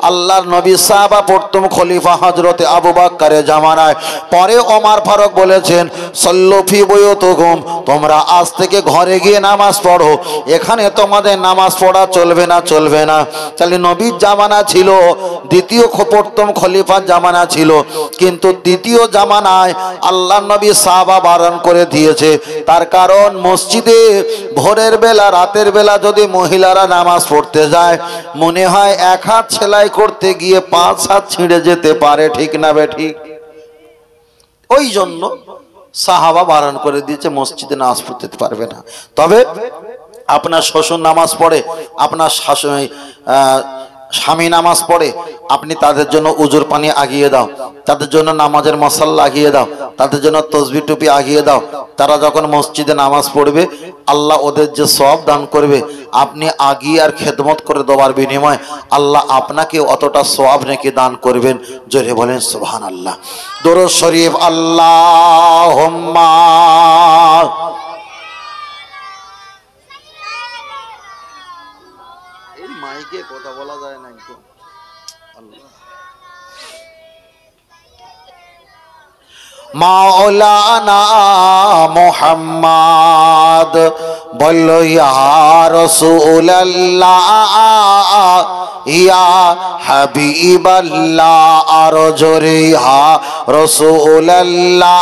আল্লাহর নবী সাহাবা প্রথম খলিফা হযরতে আবু বকরের জামানায়, পরে ওমর ফারুক বলেছেন, সল্লু ফি বুয়ুতিকুম, তোমরা আজ থেকে ঘরে গিয়ে নামাজ পড়ো, এখানে তোমাদের নামাজ পড়া চলবে না, চলবে না। তাহলে নবীর জামানা ছিল, দ্বিতীয় প্রথম খলিফার জামানা ছিল, কিন্তু দ্বিতীয় জামানায় আল্লাহ নবী সাহাবা বারণ করে দিয়েছে। তার কারণ মসজিদে ভোরের বেলা, রাতের বেলা যদি মহিলারা নামাজ পড়তে যায়, মনে হয় 1 হাত সেলাই করতে গিয়ে 5 হাত ছিঁড়ে যেতে পারে। ঠিক না বেঠিক? ওই জন্য সাহাবা বারণ করে দিয়েছে, মসজিদে নামাজ পড়তে পারবে না। তবে আপনার শ্বশুর নামাজ পড়ে, আপনার স্বামী নামাজ পড়ে, আপনি তাদের জন্য উজুর পানি আগিয়ে দাও, তাদের জন্য নামাজের মশাল্লা আগিয়ে দাও, তাদের জন্য তসবি টুপি আগিয়ে দাও। তারা যখন মসজিদে নামাজ পড়বে আল্লাহ ওদের যে সওয়াব দান করবে, আপনি আগিয়ে আর খেদমত করে দেওয়ার বিনিময়ে আল্লাহ আপনাকে অতটা সওয়াব নাকি দান করবেন। জোরে বলেন সুবহানাল্লাহ। দরুদ শরীফ আল্লাহুম্মা। এই মাইকে কথা বলা যায় না একটু। মাওলানা মুহাম্মদ বলো ইয়া রাসূলুল্লাহ ইয়া হাবিবাল্লাহ, আর জোরে ইয়া রাসূলুল্লাহ।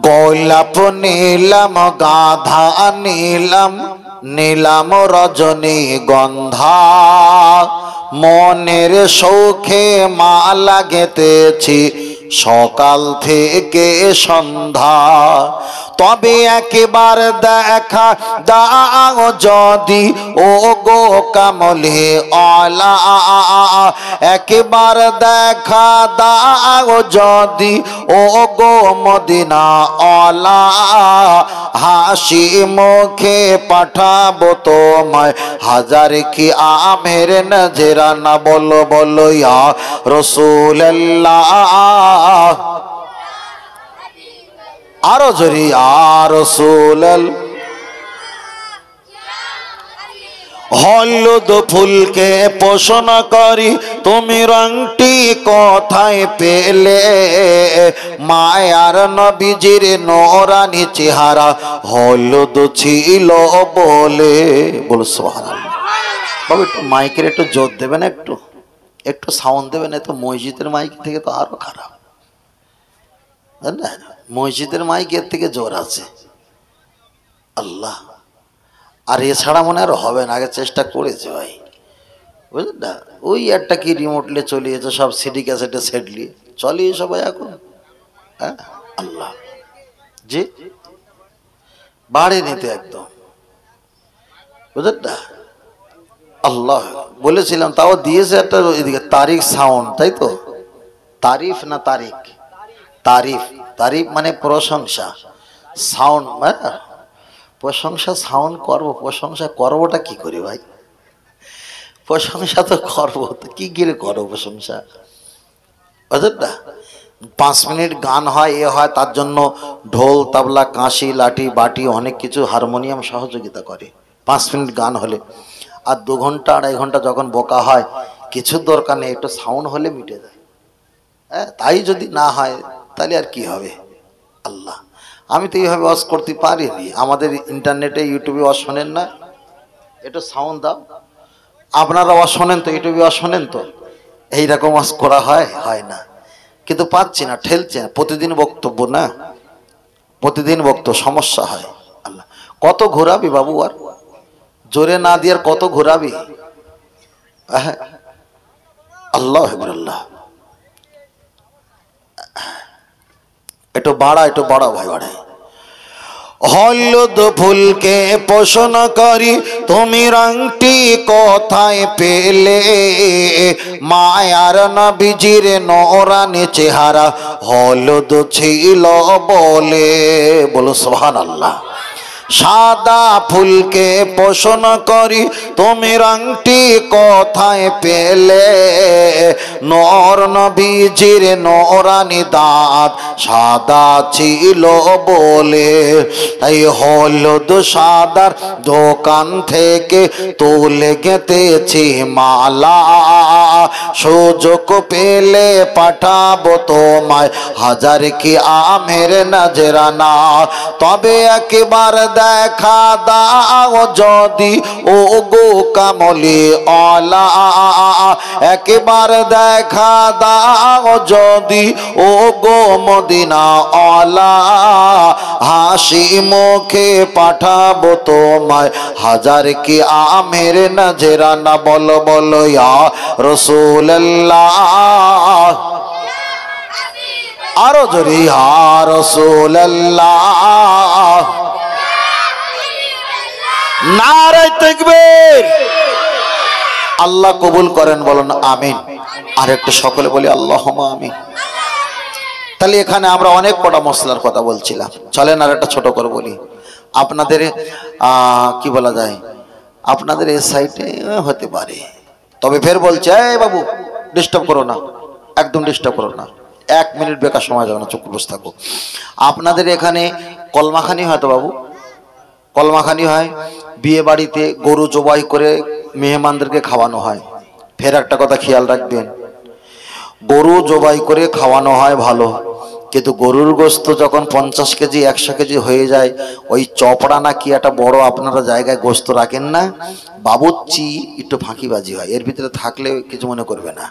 গোলাপ নীলাম গাধা নীলাম, নীলাম রজনী গন্ধা, মনের শৌখে মালা গেঁথেছি সকাল থেকে সন্ধ্যা। তবে একবার দেখা দাও যদি ও গো কামলে আলা, একবার দেখা দাও যদি ও গো মদিনা আলা, হাসি মুখে পাঠাবো তোমায় হাজার কি আমের নজরানা। বলো বলো ইয়া রাসূলুল্লাহ, আরো জোরে ইয়া রাসূলুল্লাহ। হলুদ ফুলকে পোষণ করি তুমি রংটি কোথায় পেলে, মায়ার নবীজির নোরানি চেহারা হলুদ ছিল বলে। বল সুবহানাল্লাহ। বাবা একটু মাইকের একটু জোর দেবেন, একটু একটু সাউন্ড দেবেন। এত মসজিদের মাইক থেকে তো আরো খারাপ, জানেন? মসজিদের মাইকের থেকে জোর আছে। আল্লাহ, আর এছাড়া মনে আর হবে না। আগে চেষ্টা করেছে ভাই, বুঝলেন না? ওই একটা কি রিমোটলে চলিয়েছে, সব সিডি ক্যাসেটে সেটলি চলিয়ে সবাই এখন। হ্যাঁ আল্লাহ, জি বাড়েনি তো একদম, বুঝলেন না? আল্লাহ বলেছিলাম, তাও দিয়েছে একটা এদিকে তারিখ সাউন্ড, তাই তো? তারিফ না তারিখ? তারিফ, তারিফ মানে প্রশংসা, সাউন্ড প্রশংসা। সাউন্ড করবো, প্রশংসা করবোটা কি করে ভাই? প্রশংসা তো করবো, তো কি গিয়ে করবো প্রশংসা, বুঝলেন না? 5 মিনিট গান হয়, এ হয়, তার জন্য ঢোল তাবলা কাঁসি লাঠি বাটি অনেক কিছু হারমোনিয়াম সহযোগিতা করে 5 মিনিট গান হলে। আর 2 ঘন্টা 2.5 ঘন্টা যখন বকা হয়, কিছু দরকার নেই, একটু সাউন্ড হলে মিটে যায়। হ্যাঁ, তাই যদি না হয় তাহলে আর কি হবে? আল্লাহ, আমি তো এইভাবে ওয়াজ করতে পারিনি। আমাদের ইন্টারনেটে ইউটিউবে ওয়াজ শোনেন না? একটু সাউন্ড দাও। আপনারা ওয়াজ শোনেন তো? ইউটিউবে ওয়াজ শোনেন তো? এইরকম ওয়াজ করা হয়? হয় না, কিন্তু পাচ্ছি না, ঠেলছে না। প্রতিদিন বক্তব্য না, প্রতিদিন বক্তব্য, সমস্যা হয়। আল্লাহ, কত ঘোরাবি বাবু, আর জোরে না দিয়ে আর কত ঘোরাবি? আল্লাহ আল্লাহ, একটু বাড়া, একটু বাড়াও ভাই, বাড়াই। হলুদ ফুলকে পোষণ করি তুমি রংটি কোথায় পেলে, মায়ার নবীজির নোরানি চেহারা হলুদ ছিল বলে। বলো সুবহানাল্লাহ। সাদা ফুলকে পোষণ করি তুমি রংটি কোথায় পেলে, নূর নবীজির নোরানি দাঁত সাদা ছিল বলে। এই হলুদ সাদার দোকান থেকে তুলে গেঁথেছি মালা, সুযোগ পেলে পাঠাবো তোমায় হাজার কি আমের নজরানা। তবে একবার দেখা দাও যদি ও গো কামলি আলা, একবার দেখা দাও যদি ও গো মদিনা আলা, হাসি মুখে পাঠাবো তোমায় হাজার কি আমের নজরানা। বলো বলো ইয়া রাসূলুল্লাহ, আরো জোরে ইয়া রাসূলুল্লাহ, নারে তাকবীর। আল্লাহ কবুল করেন, বলুন আমিন। আর একটু সকলে বলি আল্লাহুম্মা আমিন। তাহলে এখানে আমরা অনেক কটা মশলার কথা বলছিলাম, চলেন আর একটা ছোট করে বলি। আপনাদের কি বলা যায়, আপনাদের এই সাইডে হতে পারে, তবে ফের বলছে এই বাবু ডিস্টার্ব করো না, একদম ডিস্টার্ব করো না, 1 মিনিট বেকার সময় যাবে না, চুপ বসে থাকো। আপনাদের এখানে কলমাখানি হয় তো বাবু? কলমাখানি হয়, বিয়ে বাড়িতে গরু জবাই করে মেহমানদেরকে খাওয়ানো হয়। ফের একটা কথা খেয়াল রাখবেন, গরু জবাই করে খাওয়ানো হয় ভালো, কিন্তু গরুর গোস্ত যখন 50 কেজি 100 কেজি হয়ে যায়, ওই চপড়া না কি একটা বড় আপনারা জায়গায় গোস্ত রাখেন না, বাবুচ্চি একটু ফাঁকিবাজি হয়, এর ভিতরে থাকলে কিছু মনে করবে না।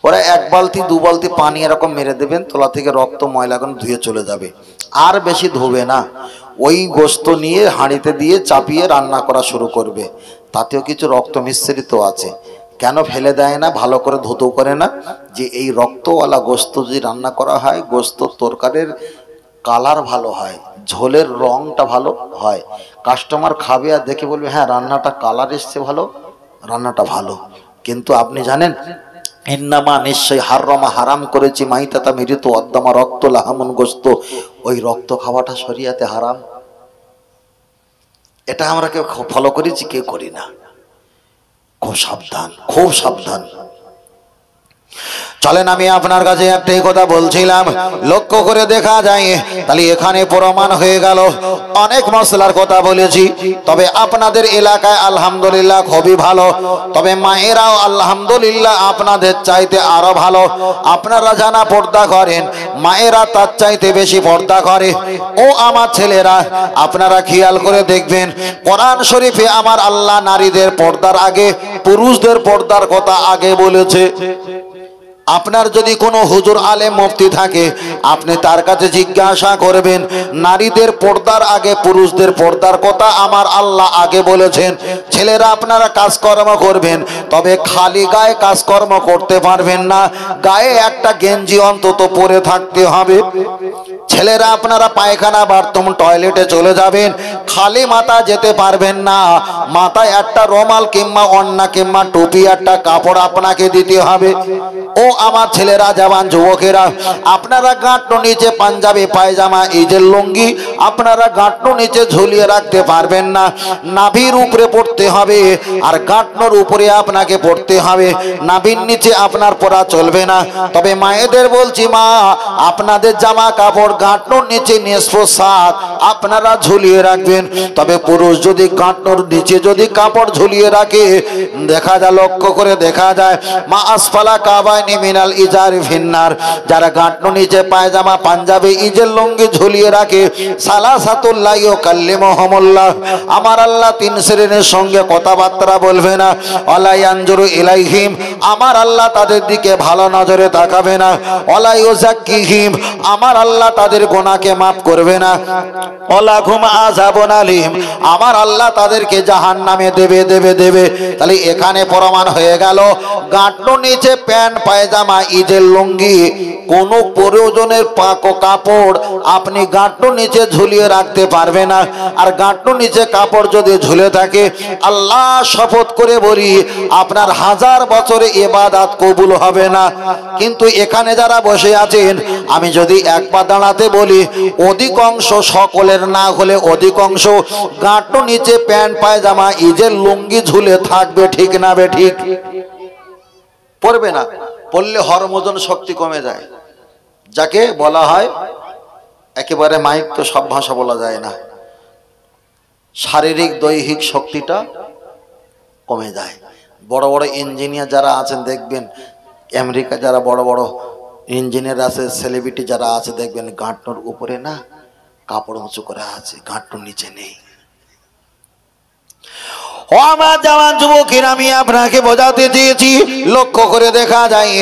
ওরা 1 বালতি 2 বালতি পানি এরকম মেরে দেবেন, তোলা থেকে রক্ত ময়লাগুলো ধুয়ে চলে যাবে, আর বেশি ধোবে না। ওই গোস্ত নিয়ে হাঁড়িতে দিয়ে চাপিয়ে রান্না করা শুরু করবে, তাতেও কিছু রক্ত মিশ্রিত আছে। কেন ফেলে দেয় না, ভালো করে ধুতেও করে না, যে এই রক্তওয়ালা গোস্ত যদি রান্না করা হয়, গোস্ত তরকারির কালার ভালো হয়, ঝোলের রংটা ভালো হয়, কাস্টমার খাবে আর দেখে বলবে হ্যাঁ রান্নাটা কালার এসছে ভালো, রান্নাটা ভালো। কিন্তু আপনি জানেন ইন্নামা নিশ্চয় হাররামা হারাম করেছি মাইতাতা মৃত অদ্দামা রক্ত লাহামুন গোস্ত, ওই রক্ত খাওয়াটা শরিয়াতে হারাম। এটা আমরা কেউ ফলো করেছি, কেউ করি না। খুব সাবধান, খুব সাবধান। চলেন আমি আপনার কাছে একটাই কথা বলছিলাম, লক্ষ্য করে দেখা যায়, তাহলে এখানে প্রমাণ হয়ে গেল অনেক মশলার কথা বলেছি, তবে আপনাদের এলাকায় আলহামদুলিল্লাহ খুবই ভালো, তবে মায়েরাও আলহামদুলিল্লাহ আপনাদের চাইতে আরো ভালো। আপনারা জানা পর্দা করেন, মায়েরা তার চাইতে বেশি পর্দা করে। ও আমার ছেলেরা, আপনারা খেয়াল করে দেখবেন, কোরআন শরীফে আমার আল্লাহ নারীদের পর্দার আগে পুরুষদের পর্দার কথা আগে বলেছে। আপনার যদি কোনো হুজুর আলেম মুফতি থাকে, আপনি তার কাছে জিজ্ঞাসা করবেন, নারীদের পর্দার আগে পুরুষদের পর্দার কথা আমার আল্লাহ আগে বলেছেন। ছেলেরা আপনারা কাজকর্ম করবেন, তবে খালি গায়ে কাজকর্ম করতে পারবেন না, গায়ে একটা গেঞ্জি অন্তত পরে থাকতে হবে। ছেলেরা আপনারা পায়খানা বাথরুম টয়লেটে চলে যাবেন, খালি মাথা যেতে পারবেন না, মাথায় একটা রুমাল কিংবা ওড়না কিংবা টুপি একটা কাপড় আপনাকে দিতে হবে। ও আমার ছেলেরা, জওয়ান যুবকেরা, আপনারা গাঁটনো নিচে পাঞ্জাবি পায়জামা ইজের লুঙ্গি আপনারা গাঁটনো নিচে ঝুলিয়ে রাখতে পারবেন না, নাভির উপরে পড়তে হবে, আর গাঁটনোর উপরে আপনাকে পড়তে হবে, নাভির নিচে আপনার পরা চলবে না। তবে মায়েদের বলছি, মা আপনাদের জামা কাপড় গাঁটনোর নিচে নিষ্পোষাক আপনারা ঝুলিয়ে রাখবেন। তবে পুরুষ যদি গাঁটনোর নিচে যদি কাপড় ঝুলিয়ে রাখে, দেখা যায়, লক্ষ্য করে দেখা যায়, মা আসফালা কাবাইনি মিনাল ইজারি ফিন্নার, যারা গাঁটনো নিচে পায়জামা পাঞ্জাবি ইজের লুঙ্গি ঝুলিয়ে রাখে, সালাসাতুল্লাহ ইউকাল্লিমুহুমুল্লাহ, আমার আল্লাহ 3 শ্রেণীর সঙ্গে কথাবার্তা বলবে না। ওয়ালা ইয়ানজুরু ইলাইহিম, আমার আল্লাহ তাদের দিকে ভালো নজরে তাকাবে না। ওয়ালা ইউযাক্কিহিম, আমার আল্লাহ তাদের গুনাহকে মাফ করবে না। ওয়ালাহুম আযাবুন আলীম, আমার আল্লাহ তাদেরকে জাহান্নামে দেবে দেবে দেবে। তাহলে এখানে প্রমাণ হয়ে গেল, গাঁটনো নিচে প্যান্ট পায়জামা ইজের লুঙ্গি কোন প্রয়োজনের পাকো কাপড় আপনি গাঁটনো নিচে ঝুলিয়ে রাখতে পারবে না। আর গাঁটনো নিচে কাপড় যদি ঝুলে থাকে, আল্লাহ শপথ করে বলি, আপনার 1000 বছরে ইবাদত কবুল হবে না। কিন্তু এখানে যারা বসে আছেন, আমি যদি একবার দাঁড়াতে বলি, অধিকাংশ, সকলের না হলে অধিকাংশ, গাঁটনো নিচে প্যান্ট পায়জামা ইজের লুঙ্গি ঝুলে থাকবে, ঠিক না বে ঠিক? পড়বে না, পড়লে হরমোজন শক্তি কমে যায়, যাকে বলা হয় একেবারে, মাইক তো সব ভাষা বলা যায় না, শারীরিক দৈহিক শক্তিটা কমে যায়। বড় বড় ইঞ্জিনিয়ার যারা আছেন দেখবেন, আমেরিকা যারা বড় বড় ইঞ্জিনিয়ার আছে, সেলিব্রিটি যারা আছে দেখবেন, গাঁটনোর উপরে না কাপড় উঁচু করে আছে, গাঁটনোর নিচে নেই। ও আমার জওয়ান যুবকের, আমি আপনাকে বোঝাতে চেয়েছি, লক্ষ্য করে দেখা যায়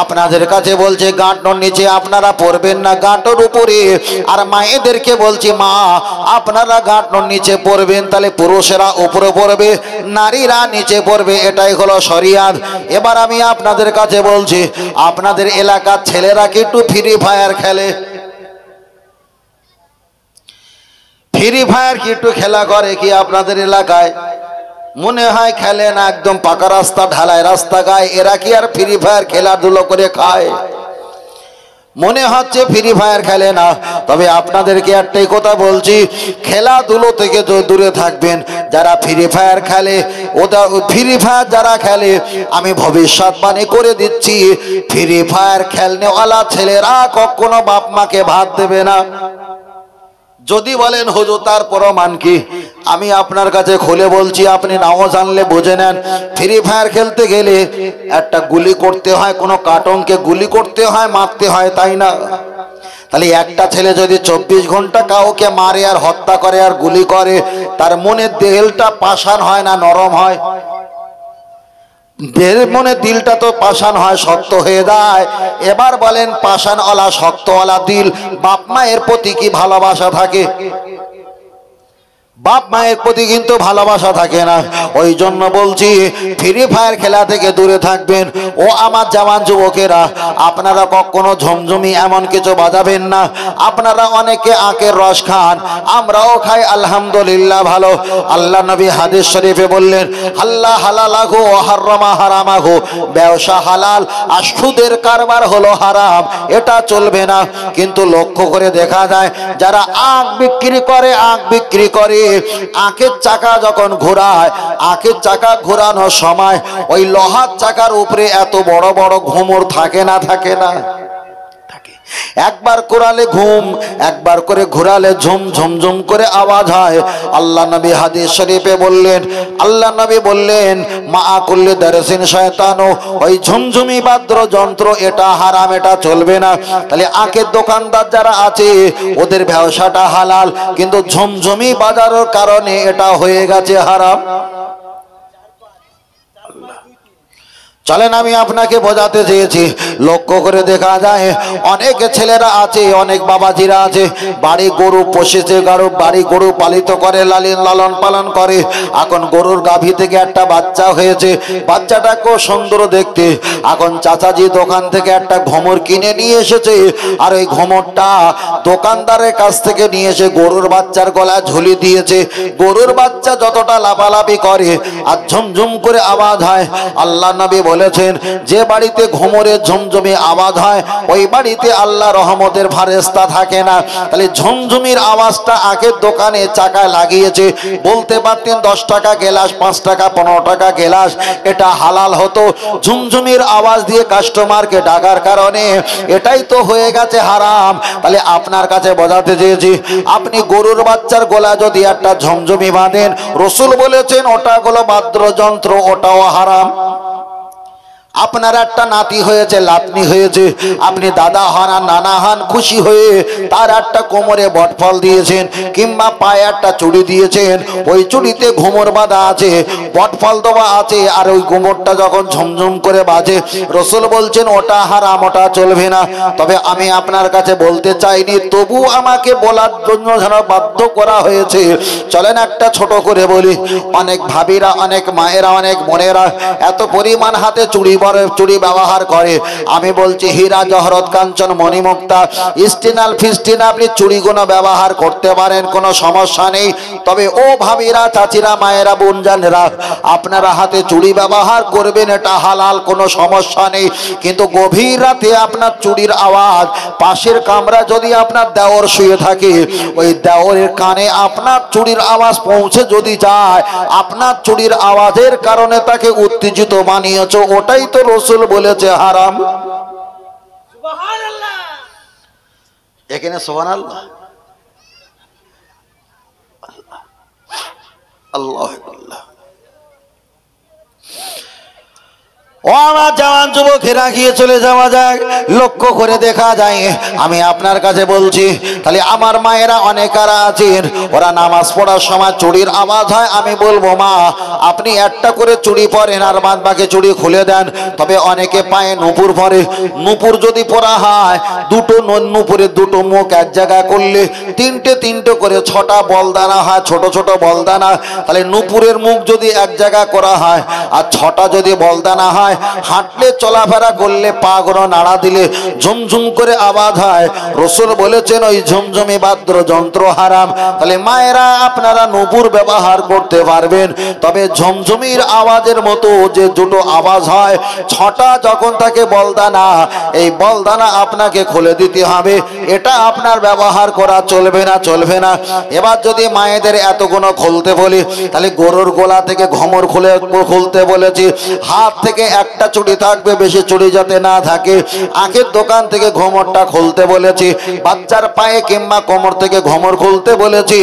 আপনাদের কাছে বলছে গাঁটর নিচে আপনারা পড়বেন না, গাঁটর উপরে। আর মায়েদেরকে বলছি মা আপনারা গাঁটর নিচে পড়বেন, তাহলে পুরুষেরা উপরে পড়বে, নারীরা নিচে পড়বে, এটাই হলো শরিয়াত। এবার আমি আপনাদের কাছে বলছি, আপনাদের এলাকার ছেলেরা কি একটু ফ্রি ফায়ার খেলে? ফ্রি ফায়ার কি একটু খেলা করে কি আপনাদের এলাকায়? মনে হয় খেলে না, একদম পাকা রাস্তা, ঢালাই রাস্তা গায়ে, এরা কি আর ফ্রি ফায়ার খেলাধুলো করে খায়? মনে হচ্ছে ফ্রি ফায়ার খেলে না। তবে আপনাদেরকে একটাই কথা বলছি, খেলাধুলো থেকে দূরে থাকবেন। যারা ফ্রি ফায়ার খেলে, ওদের ফ্রি ফায়ার যারা খেলে, আমি ভবিষ্যৎবাণী করে দিচ্ছি, ফ্রি ফায়ার খেলনেওয়ালা ছেলেরা কখনো বাপ মাকে ভাত দেবে না। যদি বলেন হুজুর তার প্রমাণ কি, আমি আপনার কাছে খুলে বলছি, আপনি নাও জানলে বুঝে নেন। ফ্রি ফায়ার খেলতে গেলে একটা গুলি করতে হয়, কোনো কার্টুনকে গুলি করতে হয়, মারতে হয়, তাই না? তাহলে একটা ছেলে যদি 24 ঘন্টা কাউকে মারে আর হত্যা করে আর গুলি করে, তার মনের দেহটা পাষাণ হয় না নরম হয়? মনে দিলটা তো পাষাণ হয়, শক্ত হয়ে যায়। এবার বলেন পাষাণওয়ালা শক্তওয়ালা দিল, বাপ মায়ের প্রতি কি ভালোবাসা থাকে? বাপ মায়ের প্রতি কিন্তু ভালোবাসা থাকে না। ওই জন্য বলছি ফ্রি ফায়ার খেলা থেকে দূরে থাকবেন। ও আমার জওয়ান যুবকেরা, আপনারা কখনো ঝমঝমি এমন কিছু বাজাবেন না। আপনারা অনেকে আখের রস খান, আমরাও খাই, আলহামদুলিল্লাহ ভালো। আল্লাহ নবী হাদিস শরীফে বললেন, আল্লাহ হালালাহু ওয়া হারামা হারামাহু, ব্যবসা হালাল আর সুদের কারবার হলো হারাম, এটা চলবে না। কিন্তু লক্ষ্য করে দেখা যায় যারা আখ বিক্রি করে, আখ বিক্রি করে, আখের চাকা যখন ঘোরায়, আখের চাকা ঘোরানোর সময় ওই লোহার চাকার উপরে এত বড় বড় ঘুমর থাকে না? থাকে না? একবার কোরালে ঘুম, একবার করে ঘোরালে ঝুম ঝুম ঝুম করে আওয়াজ হয়। আল্লাহ নবী হাদিস শরীফে বললেন, আল্লাহ নবী বললেন, মা কুল্লি দারসিন শয়তানু, ওই ঝুমঝুমি বাদ্য যন্ত্র এটা হারাম, এটা চলবে না। তাহলে আখের দোকানদার যারা আছে ওদের ব্যবসাটা হালাল, কিন্তু ঝুমঝুমি বাজারের কারণে এটা হয়ে গেছে হারাম। চলেন আমি আপনাকে বোঝাতে চেয়েছি, লক্ষ্য করে দেখা যায় অনেক ছেলেরা আছে, অনেক বাবাজিরা আছে, বাড়ি গরু পোষেছে, বাড়ি গরু পালিত করে, লালন পালন করে। এখন গরুর গাভী থেকে একটা বাচ্চা হয়েছে, বাচ্চাটা খুব সুন্দর দেখতে। এখন চাচাজি দোকান থেকে একটা ঘুমর কিনে নিয়ে এসেছে, আর ওই ঘুমরটা দোকানদারের কাছ থেকে নিয়ে এসে গরুর বাচ্চার গলায় ঝুলি দিয়েছে। গরুর বাচ্চা যতটা লাফালাফি করে আর ঝুমঝুম করে আওয়াজ হয়, আল্লাহ নবী বলেছেন যে বাড়িতে ঘুমরের ঝুমঝুমি আওয়াজ হয় ওই বাড়িতে আল্লাহ রহমতের ফারেস্তা থাকে না। তাহলে ঝুমঝুমির আওয়াজটা আখের দোকানে চাকায় লাগিয়েছে, বলতে পারতেন 10 টাকা গ্লাস, 5 টাকা, 15 টাকা গ্লাস, এটা হালাল হতো। ঝুমঝুমির আওয়াজ দিয়ে কাস্টমারকে ডাকার কারণে এটাই তো হয়ে গেছে হারাম। তাহলে আপনার কাছে বোঝাতে চেয়েছি, আপনি গরুর বাচ্চার গলা যদি একটা ঝুমঝুমি বাঁধেন, রসুল বলেছেন ওটা হলো বাদ্যযন্ত্র, ওটাও হারাম। আপনার একটা নাতি হয়েছে, লাতনি হয়েছে, আপনি দাদা হন আর নানা হন, খুশি হয়ে তার একটা কোমরে বটফল দিয়েছেন, কিংবা পায়ে একটা চুড়ি দিয়েছেন, ওই চুড়িতে ঘুমর বাঁধা আছে, বটফল দেওয়া আছে, আর ওই ঘুমরটা যখন ঝমঝম করে বাজে, রসুল বলছেন ওটা হারাম, ওটা চলবে না। তবে আমি আপনার কাছে বলতে চাইনি, তবু আমাকে বলার জন্য যেন বাধ্য করা হয়েছে। চলেন একটা ছোট করে বলি, অনেক ভাবিরা, অনেক মায়েরা, অনেক বোনেরা এত পরিমাণ হাতে চুড়ি ব্যবহার করে। আমি বলছি হীরা জহরত কাঞ্চন মণিমুক্তা স্টিনাল ফিস্টিন আপনি চুড়িগুলো ব্যবহার করতে পারেন, কোনো সমস্যা নেই। তবে ও ভাবিরা, চাচিরা, মায়েরা, বোনজানেরা, আপনারা হাতে চুড়ি ব্যবহার করবেন, এটা হালাল, কোনো সমস্যা নেই। কিন্তু গভীর রাতে আপনার চুড়ির আওয়াজ, পাশের কামরা যদি আপনার দেওর শুয়ে থাকে, ওই দেওরের কানে আপনার চুড়ির আওয়াজ পৌঁছে যদি যায়, আপনার চুড়ির আওয়াজের কারণে তাকে উত্তেজিত বানিয়েছো, ওটাই তো রসুল বলেছে হারাম। সুবহানাল্লাহ, এখানে সুবহানাল্লাহ, আল্লাহ আল্লাহ। ও আমার জওয়ান যুবকেরা, গিয়ে চলে যাওয়া যায়। লক্ষ্য করে দেখা যায়, আমি আপনার কাছে বলছি, তাহলে আমার মায়েরা অনেকারা আছেন, ওরা নামাজ পড়ার সময় চুড়ির আওয়াজ হয়, আমি বলবো মা আপনি একটা করে চুড়ি পরেন আর বাদ বাকি চুড়ি খুলে দেন। তবে অনেকে পায়ে নূপুর পরে, নূপুর যদি পরা হয় দুটো নূপুরের দুটো মুখ এক জায়গায় করলে তিনটে তিনটে করে ছটা বলদানা হয়, ছোট ছোট বলদানা। তাহলে নূপুরের মুখ যদি এক জায়গায় করা হয় আর ছটা যদি বলদানা হয়, হাঁটলে চলাফেরা করলে পা গুলো নাড়া দিলে ঝুমঝুম করে আওয়াজ হয়। রাসূল বলেছেন ওই ঝুমঝুমি বাদ্য যন্ত্র হারাম। তাহলে মায়েরা আপনারা নূপুর ব্যবহার করতে পারবেন, তবে ঝুমঝুমির আওয়াজের মতো যে দুটো আওয়াজ হয় ছটা যখন থাকে বলদানা, এই বলদানা আপনাকে খুলে দিতে হবে। এটা আপনার ব্যবহার করা চলবে না, চলবে না। এবার যদি মায়েদের এতগুলো খুলতে বলি, তাহলে গরুর গোলা থেকে ঘমর খুলতে বলেছি, হাত থেকে একটা চুড়ি থাকবে, বেশি চুড়ি যাতে না থাকে। আখের দোকান থেকে ঘমরটা খুলতে বলেছি, বাচ্চার পায়ে কিংবা কোমর থেকে ঘমর খুলতে বলেছি।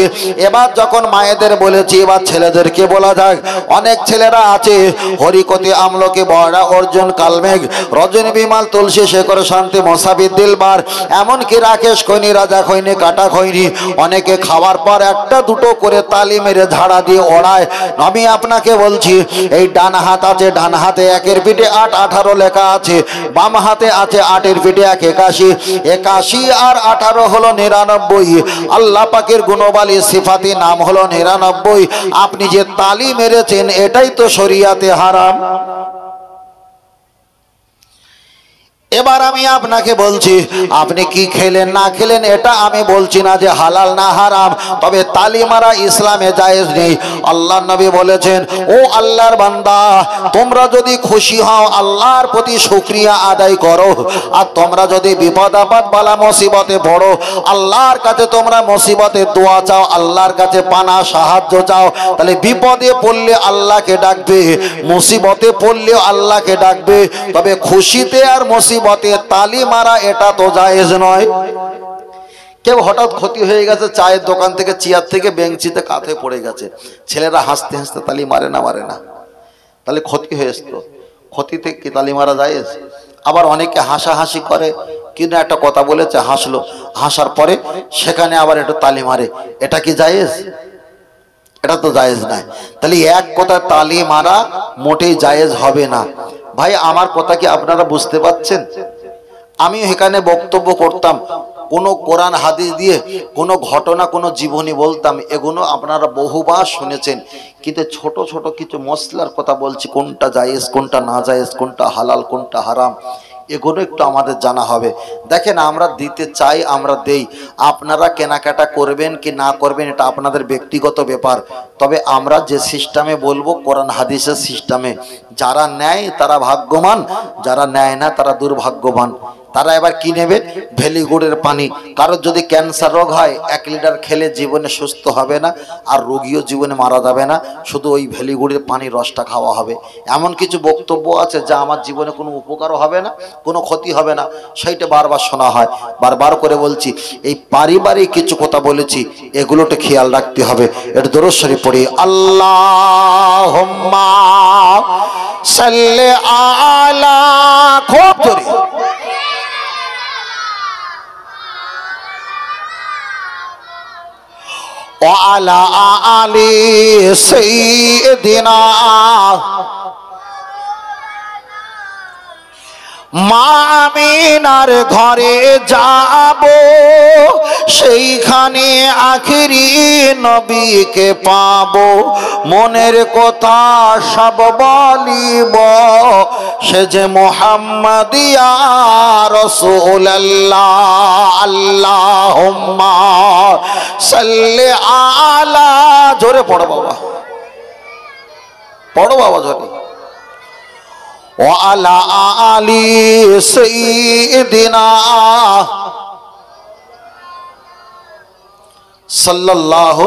এবার যখন মায়েদের বলেছি, এবার ছেলেদেরকে বলা যাক। অনেক ছেলেরা আছে হরিকতি, আমলকি, বড়া, অর্জুন, কালমেঘ, রজনী, বিমাল, তুলসী, শেখর, শান্তি, মোসাবিদ, দিলবার, এমনকি রাকেশ খৈনি, রাজা খৈনি, কাটা খৈনি, অনেকে খাওয়ার পর একটা দুটো করে তালি মেরে ঝাড়া দিয়ে ওড়ায়। আমি আপনাকে বলছি, এই ডান হাত আছে, ডান হাতে একের পিঠে 8 18 লেখা আছে, বাম হাতে আছে 8 এর পিঠে 1 81, 81 আর 18 হলো 99। আল্লাহ পাকের গুণবালী সিফাতি নাম হলো 99। আপনি যে তালি মেরেছেন এটাই তো শরিয়াতে হারাম। এবার আমি আপনাকে বলছি, আপনি কি খেলেন না খেলেন এটা আমি বলছি না যে হালাল না হারাম, তবে তালি মারা ইসলামে জায়েজ নেই। আল্লাহর নবী বলেছেন, ও আল্লাহর বান্দা, তোমরা যদি খুশি হও আল্লাহর প্রতি শুকরিয়া আদায় করো, আর তোমরা যদি বিপদ আপদ বালা মুসিবতে পড়ো আল্লাহর কাছে তোমরা মুসিবতে দোয়া চাও, আল্লাহর কাছে পানা সাহায্য চাও, তাহলে বিপদে পড়লে আল্লাহকে ডাকবে, মুসিবতে পড়লেও আল্লাহকে ডাকবে। তবে খুশিতে আর মুসিবতে তালি মারা এটা তো জায়েজ নয়। কেউ হঠাৎ ক্ষতি হয়ে গেছে, চায়ের দোকান থেকে চেয়ার থেকে বেঞ্চিতে কাত হয়ে পড়ে গেছে, ছেলেরা হাসতে হাসতে তালি মারে না, মারে না? তাহলে ক্ষতি হয়েছে, ক্ষতিতে কি তালি মারা জায়েজ? আবার অনেকে হাসাহাসি করে, কিন্তু একটা কথা বলেছে হাসলো, হাসার পরে সেখানে আবার একটু তালি মারে, এটা কি জায়েজ? এটা তো জায়েজ নাই। তাহলে এক কথা তালি মারা মোটেই জায়েজ হবে না। ভাই আমার কথা কি আপনারা বুঝতে পাচ্ছেন? আমি এখানে বক্তব্য করতাম, কোনো কোরআন হাদিস দিয়ে কোনো ঘটনা, কোনো জীবনী বলতাম, এগুলো আপনারা বহুবার শুনেছেন, কিন্তু ছোট ছোট কিছু মশলার কথা বলছি, কোনটা জায়েজ কোনটা না জায়েজ, কোনটা হালাল কোনটা হারাম, এগুলো একটু আমাদের জানা হবে। দেখেন আমরা দিতে চাই, আমরা দেই, আপনারা কেনাকাটা করবেন কি না করবেন এটা আপনাদের ব্যক্তিগত ব্যাপার। তবে আমরা যে সিস্টেমে বলবো কোরআন হাদিসের সিস্টেমে, যারা নেয় তারা ভাগ্যবান, যারা নেয় না তারা দুর্ভাগ্যবান। তারা এবার কি নেবে? ভেলিগুড়ের পানি। কারোর যদি ক্যান্সার রোগ হয় 1 লিটার খেলে জীবনে সুস্থ হবে না, আর রোগীও জীবনে মারা যাবে না, শুধু ওই ভেলিগুড়ের পানির রসটা খাওয়া হবে। এমন কিছু বক্তব্য আছে যা আমার জীবনে কোনো উপকারও হবে না, কোনো ক্ষতি হবে না, সেইটা বারবার শোনা হয়। বারবার করে বলছি, এই পারিবারিক কিছু কথা বলেছি, এগুলোতে খেয়াল রাখতে হবে। এটা দরুদ শরীফ পড়ি, আল্লাহুম্মা সাল্লি আলা, খুব জোরে, ওয়ালা আলি সাইয়্যিদিনা, মা আমিনার ঘরে যাব, সেইখানে আখিরি নবীকে পাবো, মনের কথা সব বলিব, সে যে মুহাম্মদ ইয়া রাসূলুল্লাহ। আল্লাহুম্মা সাল্লি আলা, জোরে পড়ো বাবা, পড়ো বাবা জোরে, ওয়ালা আলি সাইয়্যিদিনা সাল্লাল্লাহু